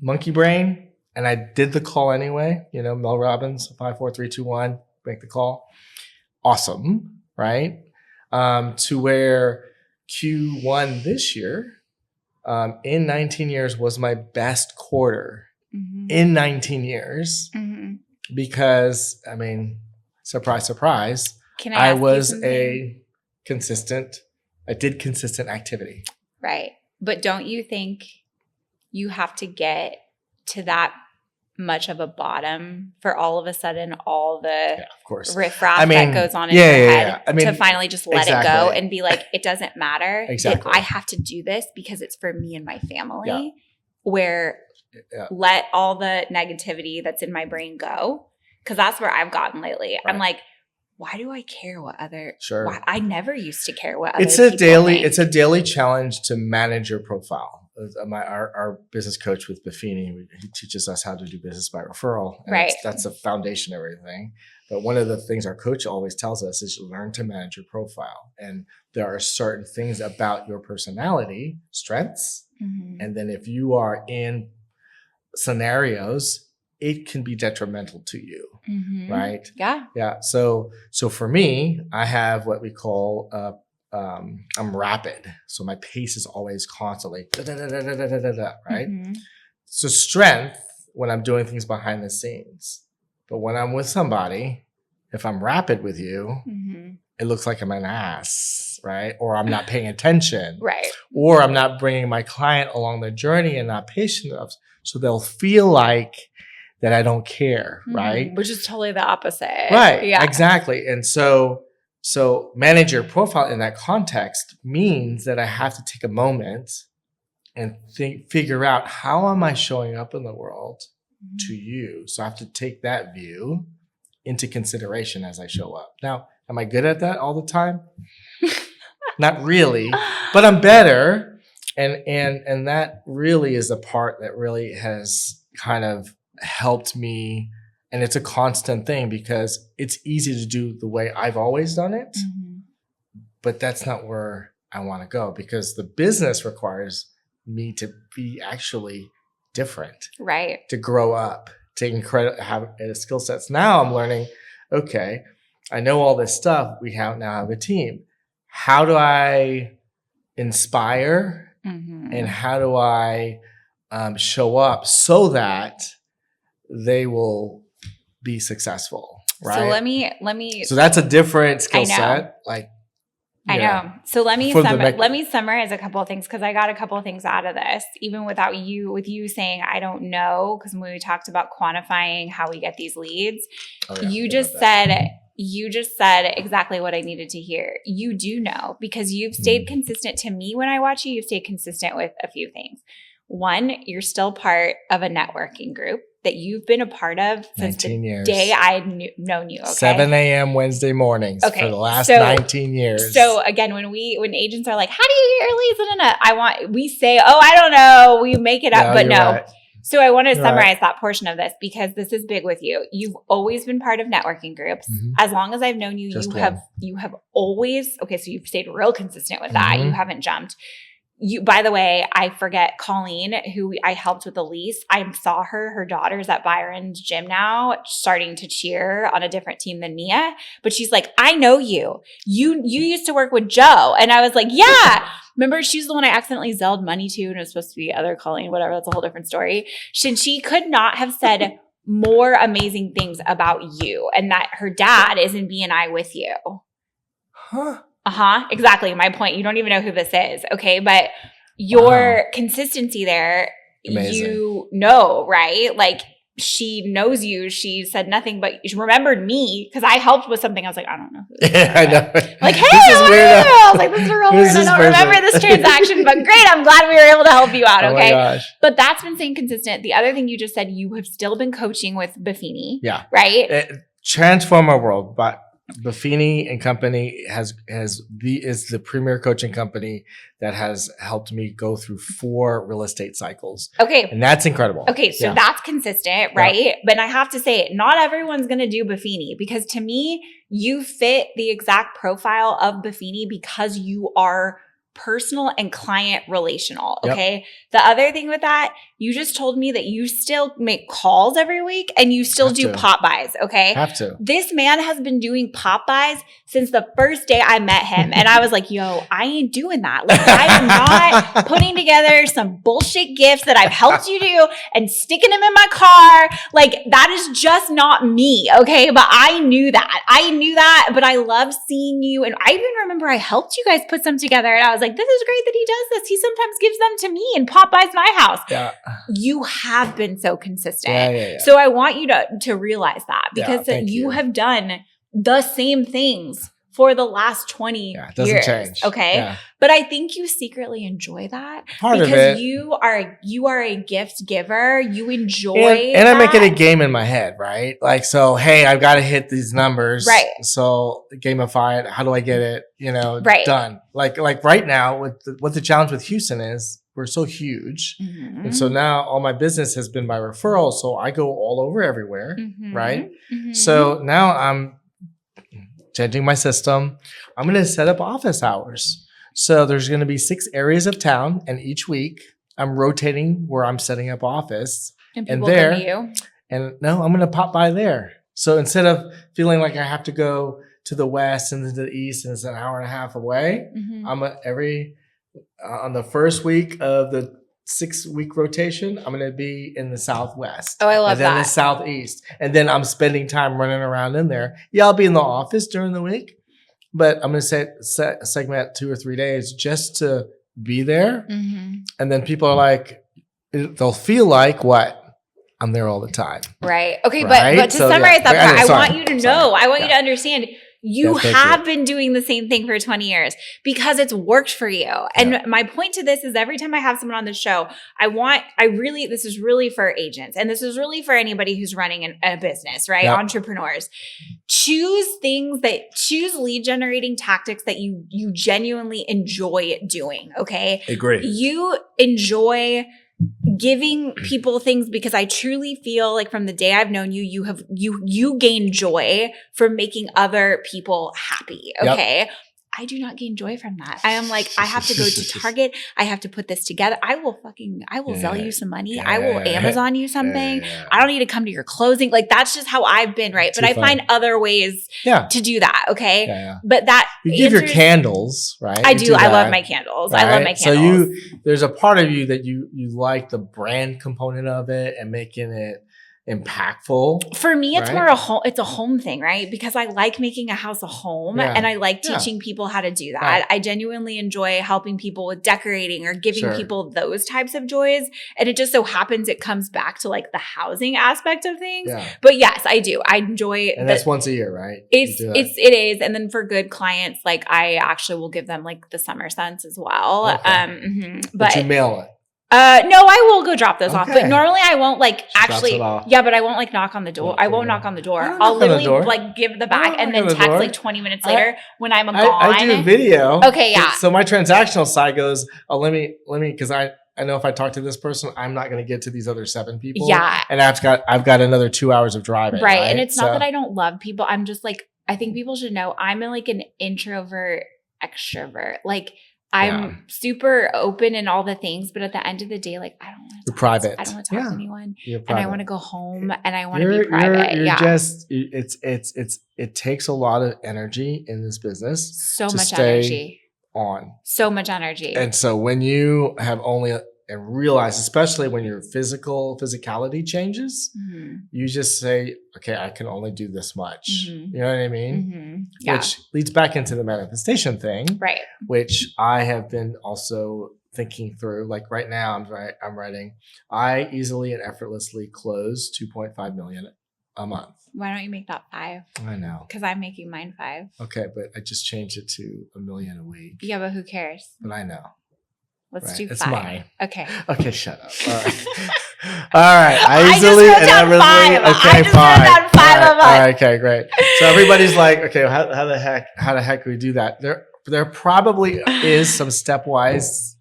monkey brain, and I did the call anyway. Mel Robbins, 5, 4, 3, 2, 1, make the call. Awesome, right? To where Q1 this year, in 19 years, was my best quarter in 19 years. Because, surprise, surprise,
Can
I
ask you
was
something?
I did consistent activity.
Right. But don't you think you have to get to that much of a bottom for all of a sudden all the
Yeah, of course.
riffraff that goes on in your head to finally just let it go and be like, it doesn't matter.
Exactly.
I have to do this because it's for me and my family. Where let all the negativity that's in my brain go. Because that's where I've gotten lately.
Right.
I'm like, why do I care what other?
Sure.
I never used to care what other
It's
people think.
It's a daily challenge to manage your profile. Our business coach with Buffini, he teaches us how to do business by referral. And
Right.
That's the foundation of everything. But one of the things our coach always tells us is learn to manage your profile. And there are certain things about your personality, strengths. And then if you are in scenarios, it can be detrimental to you, right?
Yeah.
Yeah. So for me, I have what we call I'm rapid, so my pace is always constantly right. So strength when I'm doing things behind the scenes, but when I'm with somebody, if I'm rapid with you, it looks like I'm an ass, right? Or I'm not paying attention,
Right?
Or I'm not bringing my client along the journey and not patient enough, so they'll feel like that I don't care, right?
Which is totally the opposite.
Right.
Yeah.
Exactly. And so manage your profile in that context means that I have to take a moment and figure out how am I showing up in the world to you. So I have to take that view into consideration as I show up. Now, am I good at that all the time? Not really, but I'm better. And that really is a part that really has kind of helped me, and it's a constant thing because it's easy to do the way I've always done it, but that's not where I want to go because the business requires me to be actually different,
right? To
grow up, taking credit, have skill sets. Now I'm learning, okay, I know all this stuff. We now have a team. How do I inspire and how do I show up so that they will be successful, right?
So let me.
So that's a different skill set.
I know. So let me summarize a couple of things because I got a couple of things out of this, even with you saying I don't know. Because when we talked about quantifying how we get these leads, you just said exactly what I needed to hear. You do know because you've stayed consistent to me when I watch you. You've stayed consistent with a few things. One, you're still part of a networking group that you've been a part of since the day I had known you. Okay?
7 a.m. Wednesday mornings for the last 19 years.
So again, when agents are like, how do you get your leads? We say, oh, I don't know. We make it up, but no.
Right.
So I want to summarize that portion of this because this is big with you. You've always been part of networking groups. As long as I've known you, you have always, so you've stayed real consistent with that. You haven't jumped. By the way, I forget Colleen, who I helped with the lease. I saw her daughter's at Byron's gym now, starting to cheer on a different team than Mia. But she's like, I know you. You used to work with Joe. And I was like, yeah. Remember, she's the one I accidentally Zelled money to, and it was supposed to be other Colleen, whatever. That's a whole different story. She could not have said more amazing things about you and that her dad is in BNI with you.
Huh?
Exactly. My point. You don't even know who this is. Okay. But your consistency there,
amazing.
Right? Like she knows you. She said nothing, but she remembered me because I helped with something. I was like, I don't know who this is.
I know.
Like, hey, I was like, this is real weird. I don't remember this transaction, but great. I'm glad we were able to help you out. Okay.
Oh my gosh.
But that's been staying consistent. The other thing you just said, you have still been coaching with Buffini.
Yeah.
Right?
Transform our world, but Buffini and Company is the premier coaching company that has helped me go through 4 real estate cycles.
Okay.
And that's incredible.
Okay. So that's consistent, right? Yeah. But I have to say, not everyone's going to do Buffini because to me, you fit the exact profile of Buffini because you are personal and client relational.
Yep.
Okay. The other thing with that, you just told me that you still make calls every week and you still
Have
do
to.
pop buys. Okay.
Have to.
This man has been doing pop buys since the first day I met him. And I was like, yo, I ain't doing that. Like, I am not putting together some bullshit gifts that I've helped you do and sticking them in my car. Like, that is just not me. Okay. But I knew that. But I love seeing you. And I even remember I helped you guys put some together. And I was like, this is great that he does this. He sometimes gives them to me and pop buys my house.
Yeah.
You have been so consistent.
Yeah.
So I want you to realize that, because
thank
you
you.
have done the same things for the last 20
Yeah, it doesn't
years.
change.
Okay.
Yeah.
But I think you secretly enjoy that
Part of
because
it.
you are a gift giver. You enjoy
And I make it a
that.
game in my head, right? Like, so, hey, I've got to hit these numbers.
Right.
So gamify it. How do I get it,
Right.
done? Like right now, what the challenge with Houston is, we're so huge.
Mhm.
And so now all my business has been by referral. So I go all over everywhere,
Mhm.
right?
Mhm.
So now I'm changing my system. I'm going to set up office hours. So there's going to be 6 areas of town, and each week I'm rotating where I'm setting up office.
and
and
people
there-
come to you.
And no, I'm going to pop by there. So instead of feeling like I have to go to the west and to the east and it's an hour and a half away,
Mhm.
I'm on the first week of the 6-week rotation, I'm going to be in the southwest.
Oh, I love
and then
that.
the southeast. And then I'm spending time running around in there. Yeah, I'll be in the office during the week, but I'm going to segment 2 or 3 days just to be there.
Mhm.
And then people are like, they'll feel like what? I'm there all the time.
Right. Okay.
Right?
But to
So,
summarize
yeah.
that part, I
Sorry.
want you to
Sorry.
know, I want you
Yeah.
to understand you
Yeah, thank
have been doing the same thing for 20 years because it's worked for you. And
Yeah.
my point to this is every time I have someone on the show, this is really for agents and this is really for anybody who's running a business, right?
Yep.
Entrepreneurs. Choose lead generating tactics that you genuinely enjoy doing. Okay.
Agree.
You enjoy giving people things because I truly feel like from the day I've known you, you gain joy from making other people happy.
Yep.
Okay. I do not gain joy from that. I am like, I have to go to Target. I have to put this together. I will sell you some money. I will Amazon you something.
Yeah.
I don't need to come to your closing. Like that's just how I've been. Right. But
Too
I find other ways
Yeah.
to do that. Okay.
Yeah.
But that
You give your
answers-
candles, right?
I
You
do. I love
that,
my candles. I love
right?
my candles.
So there's a part of you that you like the brand component of it and making it impactful.
For me, it's
Right?
more it's a home thing, right? Because I like making a house a home
Yeah.
and I like
Yeah.
teaching people how to do that.
Right.
I genuinely enjoy helping people with decorating or giving
Sure.
people those types of joys. And it just so happens it comes back to like the housing aspect of things.
Yeah.
But yes, I do. I enjoy
And that's once a year, right?
it
You do that.
is. And then for good clients, like I actually will give them like the summer scents as well.
Okay.
Mhm.
But you
But
mail it.
no, I will go drop those off. But
Okay.
normally I won't like
drops
actually.
it off.
Yeah, but I won't like knock on the door. I won't
Okay.
knock on the door.
I don't
I'll
knock on the
literally
door.
like give the
I
back
don't
and
knock
then
on the
text
door.
like 20 minutes later when I'm gone.
I do video.
Okay, yeah.
So my transactional side goes, let me, because I know if I talk to this person, I'm not going to get to these other 7 people.
Yeah.
And I've got another 2 hours of driving.
Right. And it's not
So-
that I don't love people. I'm just like, I think people should know I'm like an introvert extrovert. Like I'm super open in all the things, but at the end of the day, like I don't want to
You're private.
I don't want to talk
Yeah.
to anyone.
You're
And I
private.
want to go home and I want to be private.
You're
yeah.
just it takes a lot of energy in this business
So
to
much
stay
energy.
on.
So much energy.
And so when you have only and realize, especially when your physicality changes,
Mhm.
you just say, okay, I can only do this much.
Mhm.
You know what I mean?
Mhm. Yeah.
Which leads back into the manifestation thing,
Right.
which I have been also thinking through. Like right now, I'm writing, I easily and effortlessly close 2.5 million a month.
Why don't you make that 5?
I know.
Because I'm making mine 5.
Okay, but I just changed it to $1 million a week.
Yeah, but who cares?
But I know.
Let's
Right.
do
It's
5.
mine.
Okay.
Okay, shut up. All right. All right.
I just
Easily
wrote
and
down 5.
effortlessly. Okay,
I just wrote
fine.
down 5
All right,
of us.
all right, okay, great. So everybody's like, okay, how the heck do we do that? There probably is some stepwise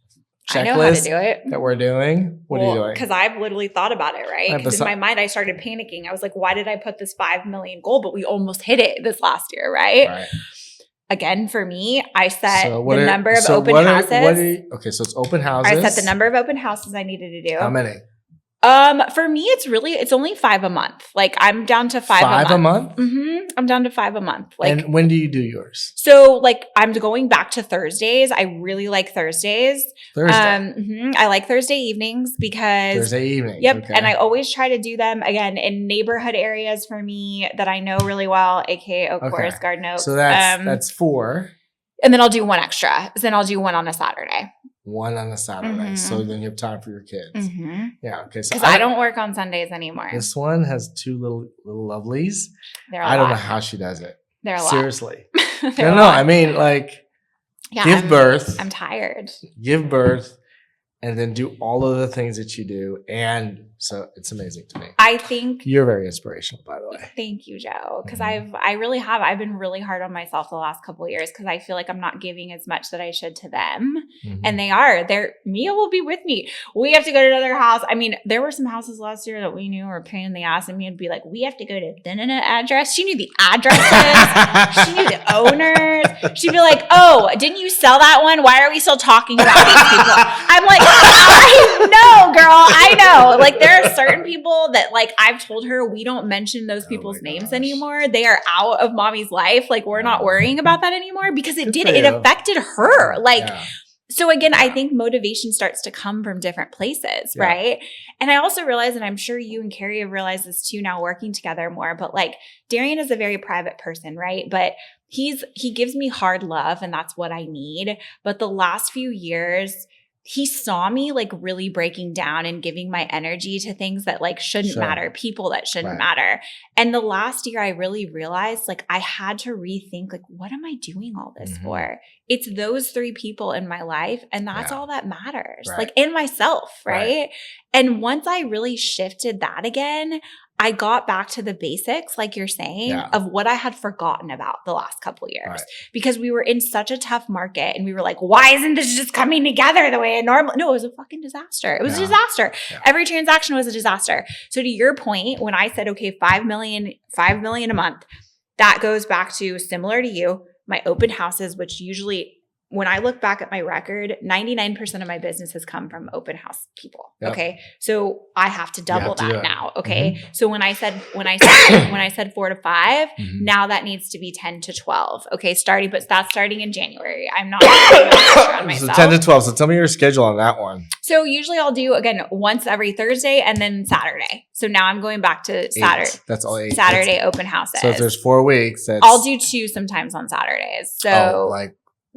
I know how to
checklist
do it.
that we're doing. What are you doing?
Because I've literally thought about it, right?
Yeah,
Because in my mind, I started panicking. I was like, why did I put this 5 million goal? But we almost hit it this last year, right?
Right.
again, for me, I set
So
the number of open houses.
Okay, so it's open houses.
I set the number of open houses I needed to do.
How many?
For me, it's only 5 a month. Like I'm down to 5
5 a month?
Mm-hmm. I'm down to 5 a month. Like,
and when do you do yours?
So like I'm going back to Thursdays. I really like Thursdays.
Thursday.
I like Thursday evenings because
Thursday evening.
Yep.
Okay.
And I always try to do them again in neighborhood areas for me that I know really well, aka of course Garden Oaks.
So that's 4.
And then I'll do one extra. Then I'll do one on a Saturday.
One on a Saturday. So then you have time for your kids.
Mm-hmm.
Yeah. Okay. So
because I don't work on Sundays anymore.
This one has 2 little lovelies.
They're
I don't know how she does it.
They're a lot.
Seriously.
They're
No. I mean, like, give birth.
I'm tired.
Give birth. And then do all of the things that you do. And so it's amazing to me.
I think
you're very inspirational, by the way.
Thank you, Joe. Because I've been really hard on myself the last couple of years because I feel like I'm not giving as much that I should to them. Mm-hmm. And Mia will be with me. We have to go to another house. I mean, there were some houses last year that we knew were a pain in the ass, and Mia would be like, we have to go to the address. She knew the addresses. She knew the owners. She'd be like, oh, didn't you sell that one? Why are we still talking about these people? I'm like, I know, girl. I know. Like, there are certain people that, like, I've told her we don't mention those people's names anymore. They are out of mommy's life. Like, we're not worrying about that anymore because it affected her. Like, so again, I think motivation starts to come from different places, right? And I also realize, and I'm sure you and Carrie have realized this too now working together more, but like Darian is a very private person, right? But he gives me hard love and that's what I need. But the last few years, he saw me like really breaking down and giving my energy to things that like shouldn't matter, people that shouldn't matter. And the last year I really realized like I had to rethink like, what am I doing all this for? It's those 3 people in my life and that's all that matters. Like in myself, right? And once I really shifted that again, I got back to the basics, like you're saying, of what I had forgotten about the last couple of years because we were in such a tough market and we were like, why isn't this just coming together the way it normally? No, it was a fucking disaster. It was a disaster. Every transaction was a disaster. So to your point, when I said, okay, $5 million a month, that goes back to similar to you, my open houses, which usually when I look back at my record, 99% of my business has come from open house people. Okay. So I have to double that now. Okay. So when I said 4 to 5, now that needs to be 10 to 12. Okay. But that's starting in January. I'm not on myself.
So 10 to 12. So tell me your schedule on that one.
So usually I'll do again once every Thursday and then Saturday. So now I'm going back to Saturday.
That's all 8.
Saturday open houses.
So if there's 4 weeks,
I'll do 2 sometimes on Saturdays. So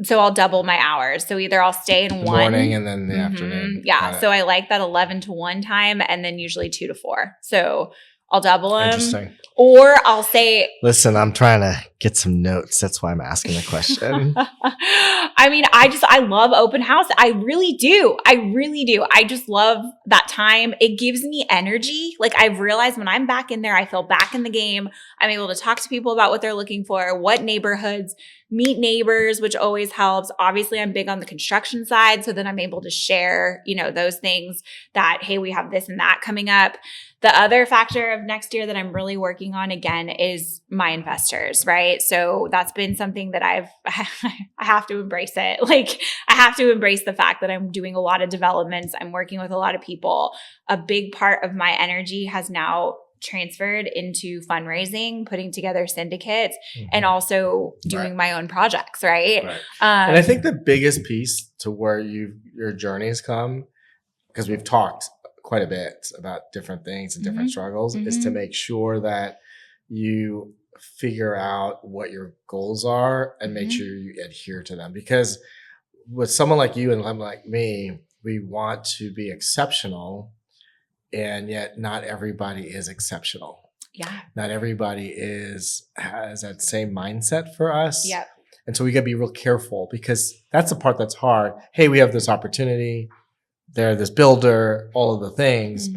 so I'll double my hours. So either I'll stay in
the
one
morning and then the afternoon.
Yeah. So I like that 11 to 1 time and then usually 2 to 4. So I'll double them.
Interesting.
Or I'll say,
listen, I'm trying to get some notes. That's why I'm asking the question.
I mean, I love open house. I really do. I just love that time. It gives me energy. Like I've realized when I'm back in there, I feel back in the game. I'm able to talk to people about what they're looking for, what neighborhoods, meet neighbors, which always helps. Obviously, I'm big on the construction side. So then I'm able to share, those things that, hey, we have this and that coming up. The other factor of next year that I'm really working on again is my investors, right? So that's been something that I have to embrace it. Like I have to embrace the fact that I'm doing a lot of developments. I'm working with a lot of people. A big part of my energy has now transferred into fundraising, putting together syndicates, and also doing my own projects, right?
And I think the biggest piece to where your journeys come, because we've talked quite a bit about different things and different struggles, is to make sure that you figure out what your goals are and make sure you adhere to them. Because with someone like you and like me, we want to be exceptional, and yet not everybody is exceptional.
Yeah.
Not everybody has that same mindset for us.
Yep.
And so we got to be real careful because that's the part that's hard. Hey, we have this opportunity. They're this builder, all of the things,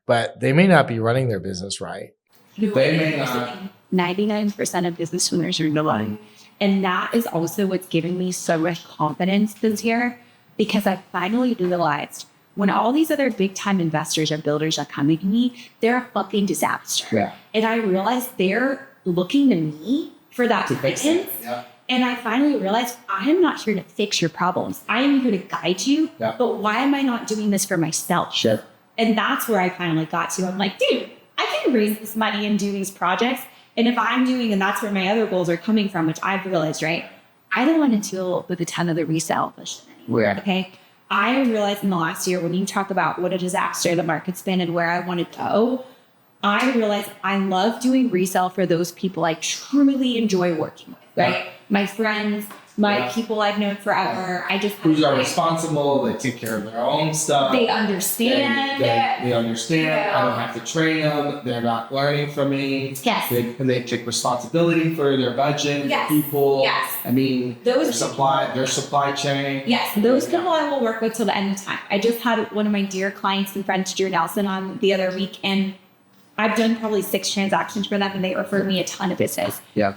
but they may not be running their business right.
They may not. 99% of business owners are lying. And that is also what's giving me so much confidence this year, because I finally realized when all these other big time investors or builders are coming to me, they're a fucking disaster. Yeah. And I realized they're looking to me for that guidance. Yeah. And I finally realized I am not here to fix your problems. I am here to guide you.
Yeah.
But why am I not doing this for myself?
Sure.
And that's where I finally got to. I'm like, dude, I can raise this money and do these projects. And if I'm doing, and that's where my other goals are coming from, which I've realized, right? I don't want to deal with a ton of the resale anymore.
Yeah.
Okay. I realized in the last year, when you talk about what a disaster the market's been and where I want to go, I realized I love doing resale for those people I truly enjoy working with, right?
Yeah.
My friends, my people I've known forever. I just
Who's are responsible, they take care of their own stuff.
They understand.
They understand.
Yeah.
I don't have to train them. They're not learning from me.
Yes.
They take responsibility for their budget,
Yes.
people.
Yes.
I mean,
Those
their supply chain.
Yes, those people I will work with till the end of time. I just had one of my dear clients and friends, Drew Nelson, on the other week, and I've done probably 6 transactions for them, and they referred me a ton of business.
Yeah.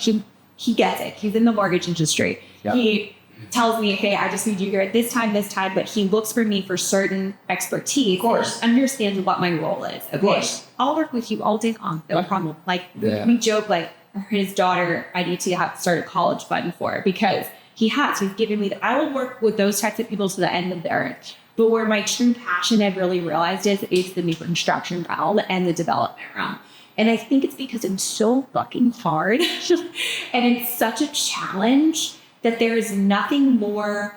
He gets it. He's in the mortgage industry.
Yeah.
He tells me, hey, I just need you here at this time, but he looks for me for certain expertise.
Of course.
Understands what my role is. Okay?
Of course.
I'll work with you all day long. No problem. Like,
Yeah.
we joke, like, his daughter, I need to start a college fund for, because he's given me, I will work with those types of people to the end of the earth. But where my true passion I've really realized is the new construction realm and the development realm. And I think it's because it's so fucking hard and it's such a challenge that there is nothing more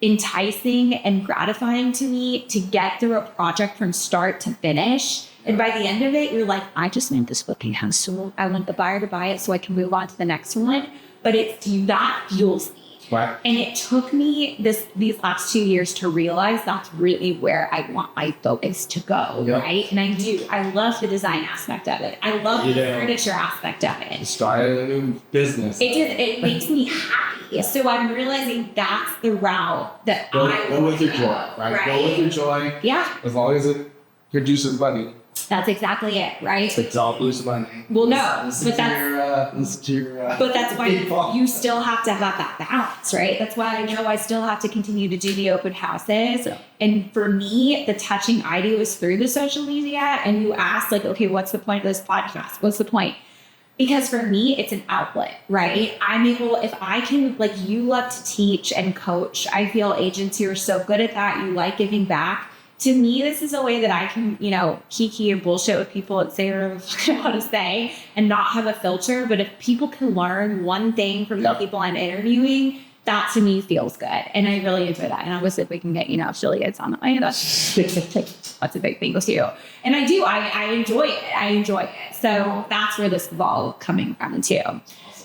enticing and gratifying to me to get through a project from start to finish. And by the end of it, you're like, I just made this fucking house. So I want the buyer to buy it so I can move on to the next one. But that fuels me.
Right.
And it took me these last 2 years to realize that's really where I want my focus to go,
Yep.
right? And I do. I love the design aspect of it. I love the furniture aspect of it.
Started a new business.
It makes me happy. So I'm realizing that's the route that
Go
I
with your joy, right? Go with your joy.
Yeah,
As long as it produces money.
that's exactly it, right?
It's all lose money.
Well, no,
Listen to your
but that's why
people.
you still have to have that balance, right? That's why I know I still have to continue to do the open houses.
Yeah.
And for me, the touching I do is through the social media. And you ask, like, okay, what's the point of this podcast? What's the point? Because for me, it's an outlet, right? I'm able, if I can, like, you love to teach and coach. I feel agents who are so good at that. You like giving back. To me, this is a way that I can, kiki and bullshit with people and say whatever I want to say and not have a filter. But if people can learn one thing from the people I'm interviewing, that to me feels good. And I really enjoy that. And obviously, if we can get, affiliates on the way, that's a big thing too. And I do, I enjoy it. So that's where this is all coming from too.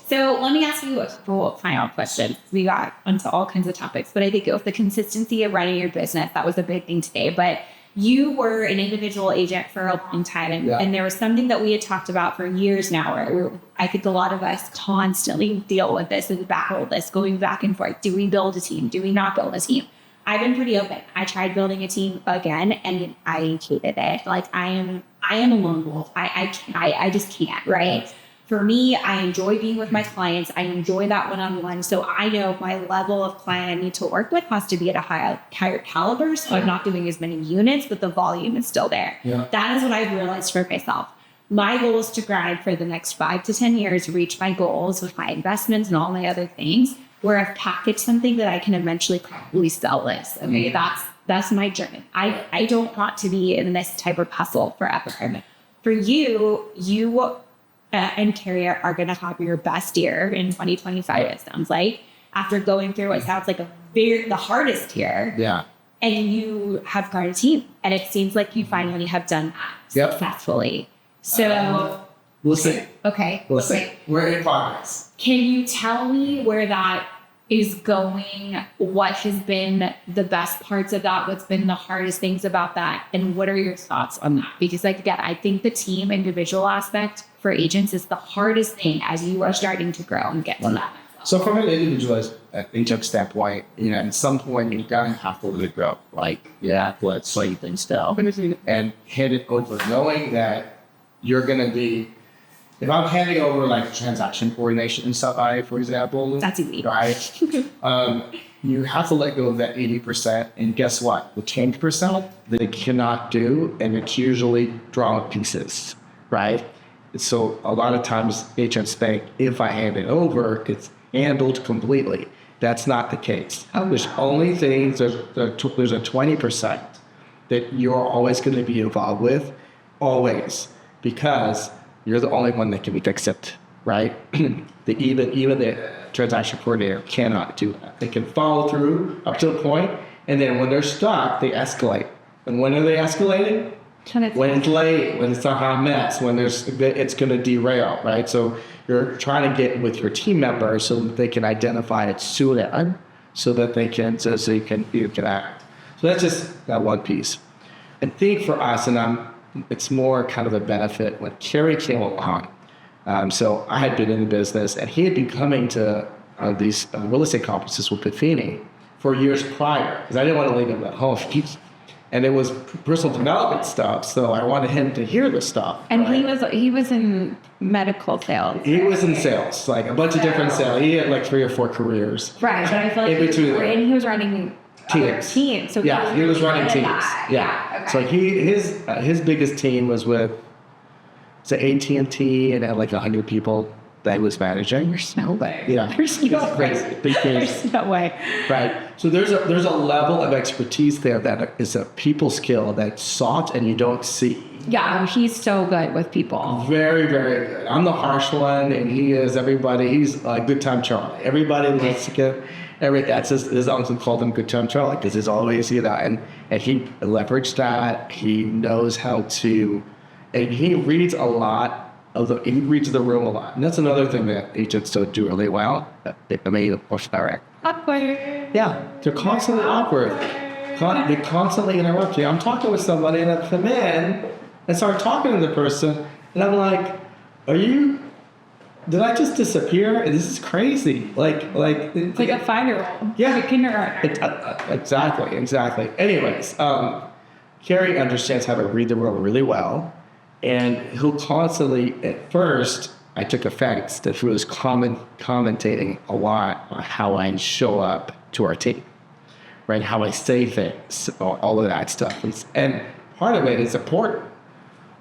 So let me ask you a couple final questions. We got onto all kinds of topics, but I think with the consistency of running your business, that was a big thing today. But you were an individual agent for a long time, and there was something that we had talked about for years now, where I think a lot of us constantly deal with this and battle this, going back and forth. Do we build a team? Do we not build a team? I've been pretty open. I tried building a team again, and I hated it. Like, I am a lone wolf. I just can't, right? For me, I enjoy being with my clients. I enjoy that one-on-one. So I know my level of client I need to work with has to be at a higher caliber. So I'm not doing as many units, but the volume is still there.
Yeah.
That is what I've realized for myself. My goal is to grind for the next 5 to 10 years, reach my goals with my investments and all my other things, where I've packaged something that I can eventually probably sell this. Okay, that's my journey. I don't want to be in this type of hustle forever. For you and Carrie are going to have your best year in 2025, it sounds like, after going through what sounds like the hardest year.
Yeah.
And you have got a team, and it seems like you finally have done that successfully. So
We'll see.
okay.
We'll see. We're in progress.
Can you tell me where that is going? What has been the best parts of that? What's been the hardest things about that? And what are your thoughts on that? Because, like, again, I think the team individual aspect for agents is the hardest thing as you are starting to grow and get to that.
So from an individual agent standpoint, at some point you're gonna have to let it go. Like, let's say things down and hand it over, knowing that you're gonna be. If I'm handing over like transaction coordination and stuff, for example,
That's easy,
right? You have to let go of that 80%, and guess what? The 10% they cannot do, and it's usually drawn pieces, right?
So a lot of times agents think if I hand it over, it's handled completely. That's not the case. There's only things, there's a 20% that you're always going to be involved with, always, because you're the only one that can fix it, right? Even the transaction coordinator cannot do that. They can follow through up to a point, and then when they're stuck, they escalate. And when are they escalating? When it's late, when it's a hot mess, when it's going to derail, right? So you're trying to get with your team members so that they can identify it sooner, so that they can, so you can act. So that's just that one piece. I think for us, and it's more kind of a benefit when Kerry came along. So I had been in the business, and he had been coming to these real estate conferences with Buffini for years prior, because I didn't want to leave him at home. And it was personal development stuff, so I wanted him to hear the stuff.
And right? he was in medical sales.
He was in sales, like a bunch of different sales. He had like 3 or 4 careers.
Right, but I feel like he was running teams. So
yeah, he was running teams.
Yeah.
Okay. So his biggest team was with AT&T, and had like 100 people that he was managing.
There's no way.
Yeah.
There's no way. There's no way.
Right. So there's a level of expertise there that is a people skill that's sought and you don't see.
Yeah, he's so good with people.
Very, very good. I'm the harsh one, and he is everybody. He's like Good Time Charlie. Everybody wants to get that's his uncle called him Good Time Charlie because he's always, and he leveraged that. He knows how to, and he reads a lot. He reads the room a lot. And that's another thing that agents don't do really well. They may push direct.
Awkward.
Yeah, they're constantly awkward. They constantly interrupt you. I'm talking with somebody, and I come in and start talking to the person, and I'm like, did I just disappear? This is crazy.
It's like a 5-year-old.
Yeah.
Like a kindergartner.
Exactly. Anyways, Kerry understands how to read the room really well. And he'll constantly, at first, I took offense that he was commentating a lot on how I show up to our team, right? How I say things, all of that stuff. And part of it is important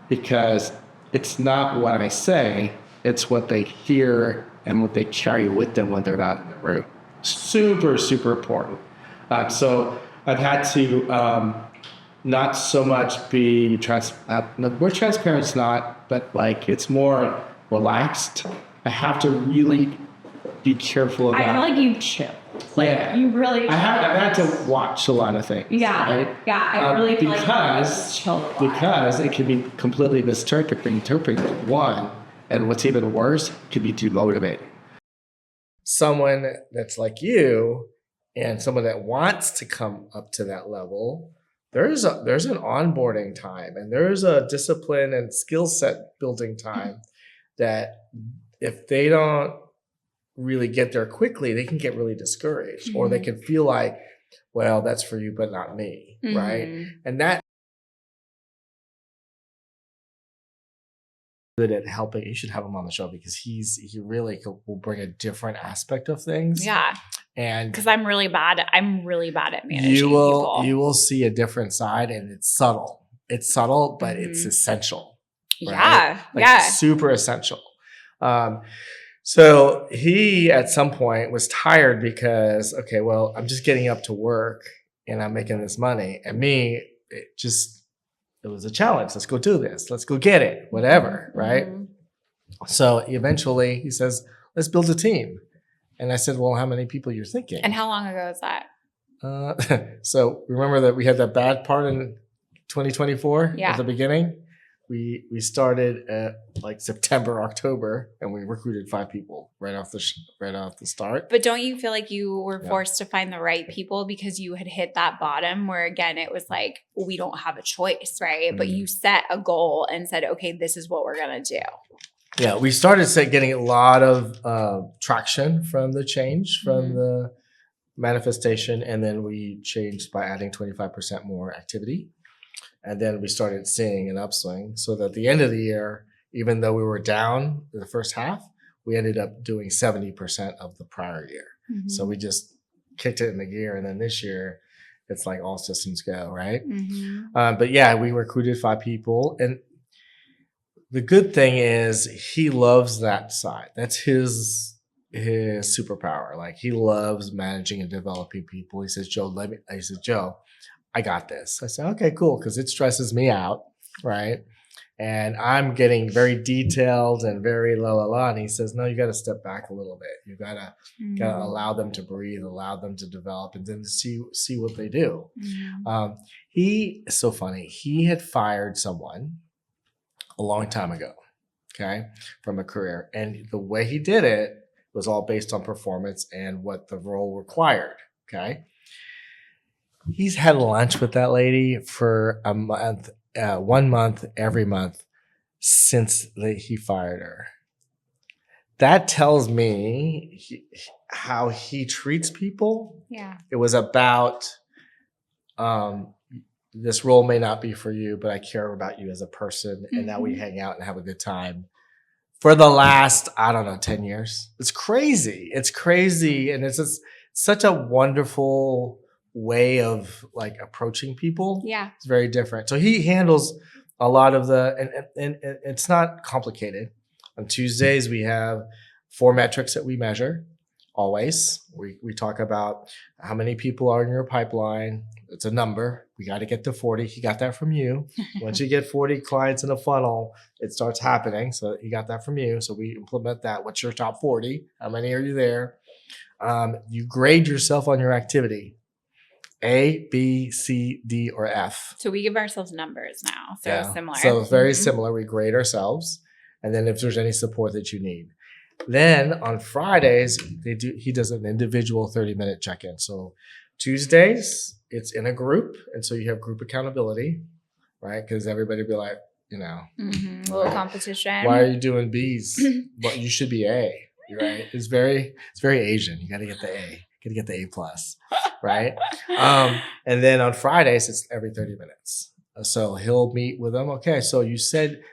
because it's not what I say, it's what they hear and what they carry with them when they're not in the room. Super, super important. So I've had to not so much be we're transparent, but like it's more relaxed. I have to really be careful about.
I feel like you chill. You really.
I've had to watch a lot of things.
Yeah,
right?
yeah. I really feel
because it can be completely misinterpreted. One, and what's even worse, it can be demotivating.
Someone that's like you, and someone that wants to come up to that level. There's an onboarding time, and there's a discipline and skill set building time that if they don't really get there quickly, they can get really discouraged, or they can feel like, well, that's for you, but not me, right? And that good at helping. You should have him on the show because he really will bring a different aspect of things.
Yeah.
And
because I'm really bad at managing people.
You will see a different side, and it's subtle. It's subtle, but it's essential. Right?
Yeah.
Super essential. So he at some point was tired because, okay, well, I'm just getting up to work and I'm making this money. And me, it was a challenge. Let's go do this. Let's go get it. Whatever. Right. So eventually he says, let's build a team. And I said, well, how many people you're thinking?
And how long ago was that?
So remember that we had that bad part in 2024
at
the beginning. We started at like September, October, and we recruited 5 people right off the start.
But don't you feel like you were forced to find the right people because you had hit that bottom where, again, it was like, we don't have a choice, right? But you set a goal and said, okay, this is what we're going to do.
Yeah, we started getting a lot of traction from the change, from the manifestation, and then we changed by adding 25% more activity. And then we started seeing an upswing. So that at the end of the year, even though we were down in the first half, we ended up doing 70% of the prior year. So we just kicked it in the gear. And then this year, it's like all systems go, right? But yeah, we recruited 5 people. And the good thing is he loves that side. That's his superpower. Like he loves managing and developing people. He says, Joe, Joe, I got this. I said, okay, cool. Cause it stresses me out. Right. And I'm getting very detailed and very la la la. And he says, no, you got to step back a little bit. You gotta allow them to breathe, allow them to develop, and then see what they do. He is so funny. He had fired someone a long time ago, okay, from a career. And the way he did it was all based on performance and what the role required, okay? He's had lunch with that lady for a month, 1 month, every month since he fired her. That tells me how he treats people.
Yeah.
It was about, this role may not be for you, but I care about you as a person. And now we hang out and have a good time for the last, 10 years. It's crazy. It's crazy. And it's just such a wonderful way of like approaching people.
Yeah.
It's very different. So he handles a lot of and it's not complicated. On Tuesdays, we have 4 metrics that we measure. Always. We talk about how many people are in your pipeline. It's a number. We got to get to 40. He got that from you. Once you get 40 clients in a funnel, it starts happening. So he got that from you. So we implement that. What's your top 40? How many are you there? You grade yourself on your activity. A, B, C, D, or F.
So we give ourselves numbers now. So
Yeah.
similar.
So very similar. We grade ourselves. And then if there's any support that you need. Then on Fridays, he does an individual 30-minute check-in. So Tuesdays, it's in a group. And so you have group accountability, right? Because everybody be like,
Little competition.
why are you doing B's? Well, you should be A, right? It's very Asian. You got to get the A. Got to get the A plus, right? And then on Fridays, it's every 30 minutes. So he'll meet with them. Okay, so you said,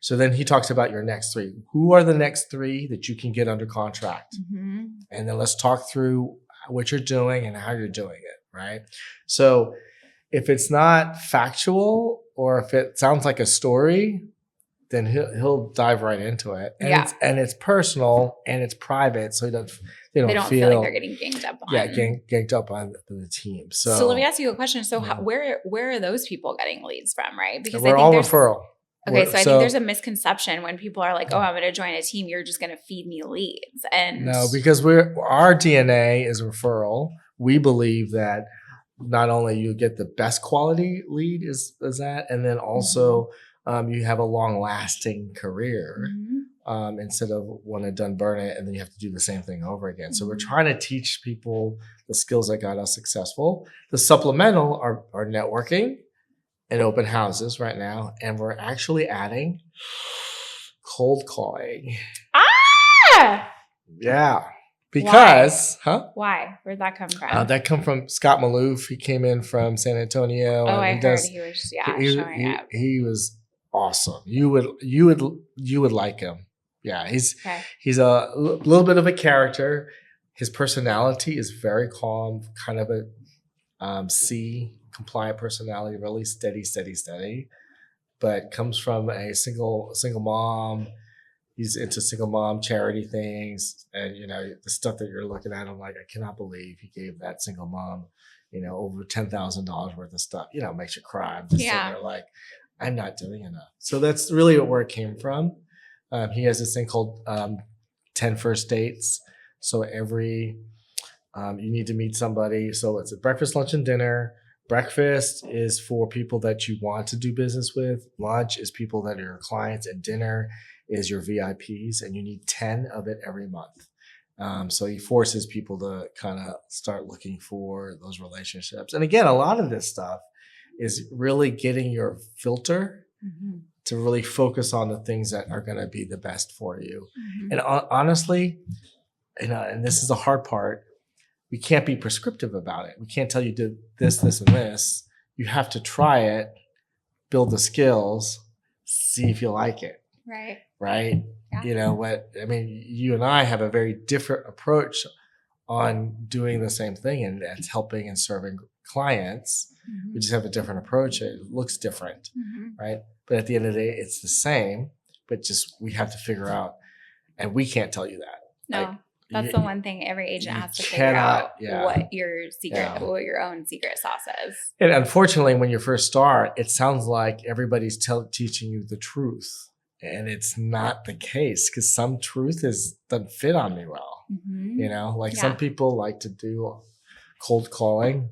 so then he talks about your next 3. Who are the next 3 that you can get under contract? And then let's talk through what you're doing and how you're doing it, right? So if it's not factual or if it sounds like a story, then he'll dive right into it. And it's personal and it's private, so they don't feel
like they're getting ganged up on.
Yeah, ganged up on the team. So
let me ask you a question. So where are those people getting leads from, right? Because
we're all referral.
Okay, so I think there's a misconception when people are like, "Oh, I'm going to join a team. You're just going to feed me leads." And
no, because our DNA is referral. We believe that not only you get the best quality lead is that, and then also you have a long lasting career instead of one and done, burn it, and then you have to do the same thing over again. So we're trying to teach people the skills that got us successful. The supplemental are networking and open houses right now, and we're actually adding cold calling. Yeah. Because,
Why? Where'd that come from?
That come from Scott Maloof. He came in from San Antonio.
Oh, I heard he was showing up.
He was awesome. You would like him. Yeah, he's a little bit of a character. His personality is very calm, kind of a C compliant personality, really steady, but comes from a single mom. He's into single mom charity things. And, the stuff that you're looking at, I'm like, I cannot believe he gave that single mom, over $10,000 worth of stuff, makes you cry. I'm just sitting there like, I'm not doing enough. So that's really where it came from. He has this thing called 10 first dates. So every, you need to meet somebody. So it's a breakfast, lunch, and dinner. Breakfast is for people that you want to do business with. Lunch is people that are your clients, and dinner is your VIPs, and you need 10 of it every month. So he forces people to kind of start looking for those relationships. And again, a lot of this stuff is really getting your filter to really focus on the things that are going to be the best for you. And honestly, and this is the hard part, we can't be prescriptive about it. We can't tell you do this, this, and this. You have to try it, build the skills, see if you like it. Right? Yeah. You and I have a very different approach on doing the same thing, and that's helping and serving clients. We just have a different approach. It looks different, right? but at the end of the day, it's the same. But just we have to figure out, and we can't tell you that.
No.
Like,
That's
you-
the one thing every agent
you
has to figure
cannot-
out
yeah.
what your secret,
Yeah.
what your own secret sauce is.
And unfortunately, when you first start, it sounds like everybody's teaching you the truth, and it's not the case because some truth doesn't fit on me well.
Mhm.
You know, like
Yeah.
some people like to do cold calling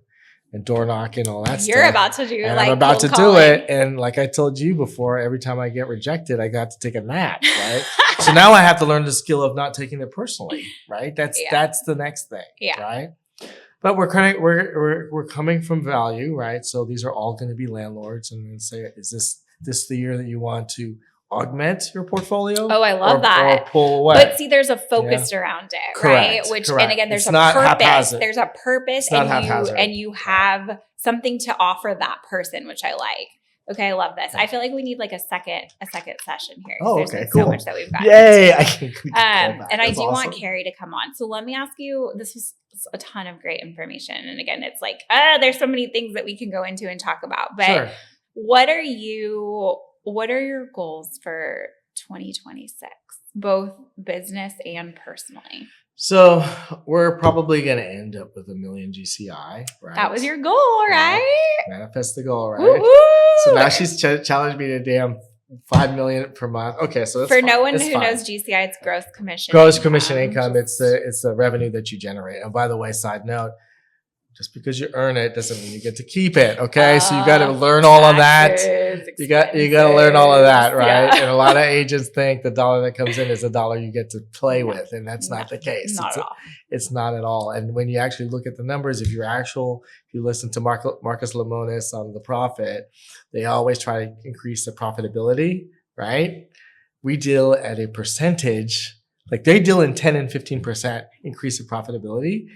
and door knocking, all that
You're
stuff.
about to do
And
like
I'm about to
cold
do
calling.
it. And like I told you before, every time I get rejected, I got to take a nap, right? So now I have to learn the skill of not taking it personally, right? That's the next thing,
Yeah.
right? But we're coming from value, right? So these are all going to be landlords, and then say, is this the year that you want to augment your portfolio?
Oh, I love that.
Or pull away.
But see, there's a focus around it, right?
Correct,
Which,
correct.
and again, there's
It's
a
not
purpose.
haphazard.
There's a purpose,
It's not
and
haphazard.
you have something to offer that person, which I like. Okay, I love this. I feel like we need like a second session here.
Oh,
There's
okay,
like
cool.
so much that we've got.
Yay! I can
And I do want Carrie to come on. So let me ask you, this was a ton of great information. And again, it's like, there's so many things that we can go into and talk about. But
Sure.
what are your goals for 2026, both business and personally?
So we're probably going to end up with 1 million GCI, right?
That was your goal, right?
Manifest the goal, right?
Woo-hoo!
So now she's challenged me to damn 5 million per month. Okay, so that's
For
fine.
no one
It's
who
fine.
knows GCI, it's gross commission.
Gross commission income. It's the revenue that you generate. And by the way, side note, just because you earn it doesn't mean you get to keep it. Okay, so you got to learn all of that. You got to learn all of that, right?
Yeah.
And a lot of agents think the dollar that comes in is a dollar you get to play with, and that's not the case.
Not at all.
It's not at all. And when you actually look at the numbers, if you listen to Marcus Lemonis on The Profit, they always try to increase the profitability, right? We deal at a percentage, like they deal in 10 and 15% increase of profitability.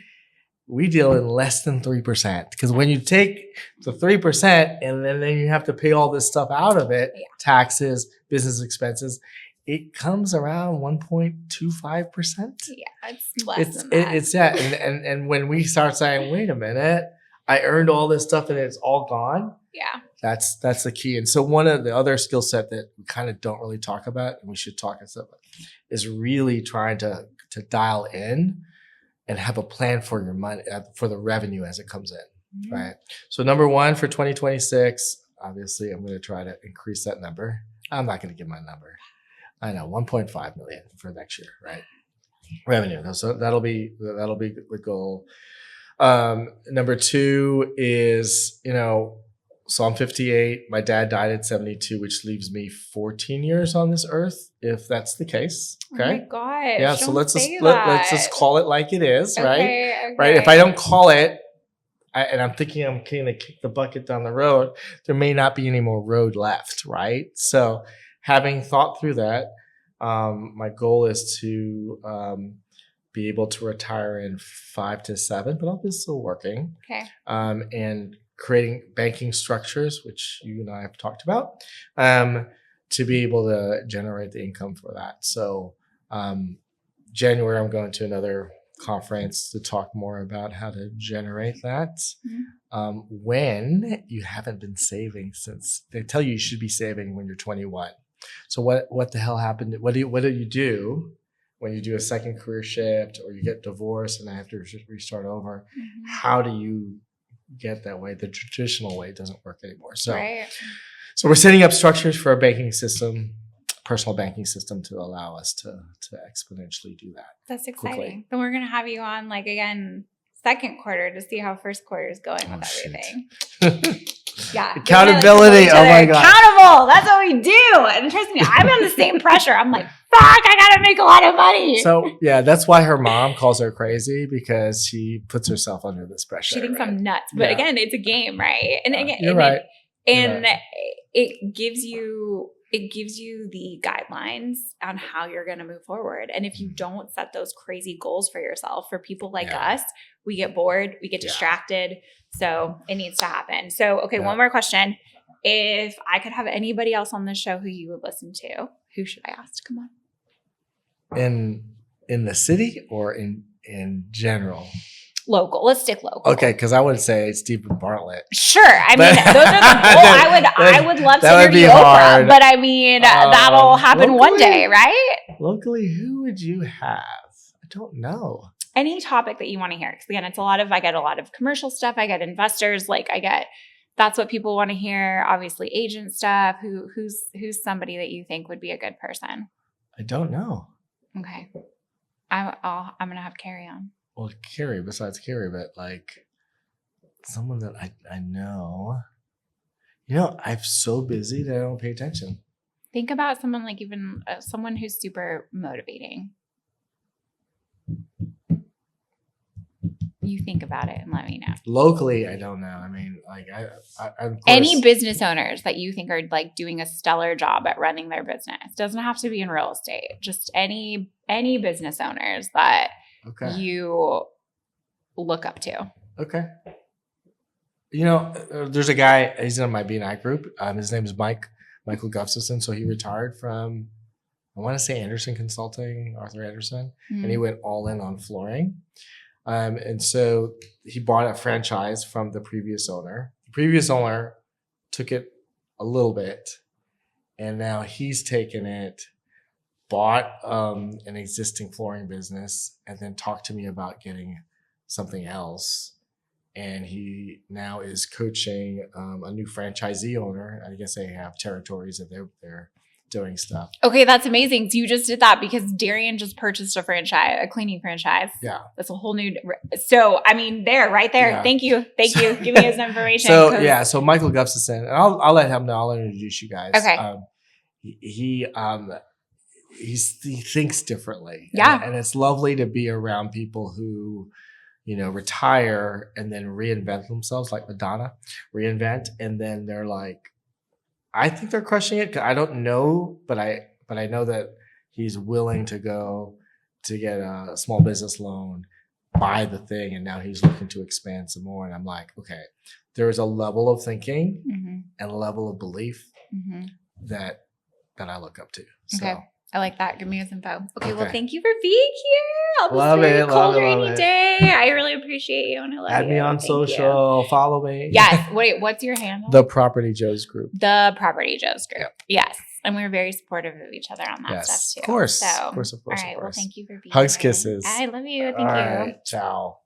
We deal in less than 3%, because when you take the 3% and then you have to pay all this stuff out of it, taxes, business expenses, it comes around 1.25%.
Yeah, it's less than that.
It's that. And when we start saying, wait a minute, I earned all this stuff and it's all gone.
Yeah.
That's the key. And so one of the other skill set that we kind of don't really talk about, and we should talk about, is really trying to dial in and have a plan for your money, for the revenue as it comes in, right? So number one for 2026, obviously I'm going to try to increase that number. I'm not going to give my number. I know 1.5 million for next year, right? Revenue. So that'll be the goal. Number two is, so I'm 58. My dad died at 72, which leaves me 14 years on this earth, if that's the case. Okay.
Oh my gosh.
Yeah. So
don't
let's
say
let's
that.
just call it like it is, right?
Okay.
Right. If I don't call it, and I'm thinking I'm going to kick the bucket down the road, there may not be any more road left, right? So having thought through that, my goal is to be able to retire in 5 to 7, but I'll be still working.
Okay.
And creating banking structures, which you and I have talked about, to be able to generate the income for that. So January, I'm going to another conference to talk more about how to generate that. When you haven't been saving since, they tell you should be saving when you're 21. So what the hell happened? What do you do when you do a second career shift or you get divorced and I have to restart over? How do you get that way? The traditional way doesn't work anymore. So, so we're setting up structures for a banking system, personal banking system, to allow us to exponentially do that.
That's exciting.
Quickly.
Then we're going to have you on again, second quarter to see how first quarter is going with everything. Yeah.
Accountability. Oh my God.
Accountable. That's what we do. And trust me, I'm on the same pressure. I'm like, fuck, I got to make a lot of money.
So yeah, that's why her mom calls her crazy, because she puts herself under this pressure.
She thinks
right?
I'm nuts. But again, it's a game, right? And again,
You're right.
It gives you the guidelines on how you're going to move forward. And if you don't set those crazy goals for yourself, for people like us, we get bored, we get distracted. So it needs to happen. So, okay, one more question. If I could have anybody else on the show who you would listen to, who should I ask to come on?
In the city or in general?
local. Let's stick local.
Okay, because I would say Stephen Bartlett.
Sure. I mean,
But-
those are the I would love to
that would be
interview Oprah,
hard.
but I mean, that'll happen one
locally?
day, right?
Locally, who would you have? I don't know.
Any topic that you want to hear. Because again, I get a lot of commercial stuff. I get investors. That's what people want to hear. Obviously, agent stuff. Who's somebody that you think would be a good person?
I don't know.
Okay. I'm going to have Carrie on.
Well, Carrie, besides Carrie, but like someone that I know. You know, I'm so busy that I don't pay attention.
Think about someone like even someone who's super motivating. You think about it and let me know.
Locally, I don't know. I mean, like of course,
Any business owners that you think are like doing a stellar job at running their business. Doesn't have to be in real estate. Just any business owners that
okay.
you look up to.
Okay. You know, there's a guy, he's in my BNI group. His name is Michael Gustafson. So he retired from, I want to say Anderson Consulting, Arthur Anderson, and he went all in on flooring. And so he bought a franchise from the previous owner. The previous owner took it a little bit, and now he's taken it, bought an existing flooring business, and then talked to me about getting something else. And he now is coaching a new franchisee owner. I guess they have territories that they're doing stuff.
Okay, that's amazing. So you just did that because Darian just purchased a cleaning franchise.
Yeah.
That's a whole new. So I mean, right there.
Yeah.
Thank you. Give me his information.
So Michael Gustafson, and I'll let him know. I'll introduce you guys.
Okay.
He thinks differently.
Yeah.
And it's lovely to be around people who, you know, retire and then reinvent themselves, like Madonna, and then they're like, I think they're crushing it. I don't know, but I know that he's willing to go to get a small business loan, buy the thing, and now he's looking to expand some more. And I'm like, okay, there is a level of thinking and a level of belief that I look up to. So.
Okay. I like that. Give me his info. Okay. Well,
Okay.
thank you for being here. On this
Love
very
it,
cold,
love it,
rainy
love it.
day. I really appreciate you and I love
Add
you.
me on
Thank
social.
you.
Follow me.
Yes. Wait, what's your handle?
The Property Joe's group.
The Property Joe's group.
Yep.
Yes. And we were very supportive of each other on that
Yes.
stuff too.
Of course.
So,
Of course.
all right. Well, thank you for being
Hugs,
here.
kisses.
I love you. Thank
All
you.
right. Ciao.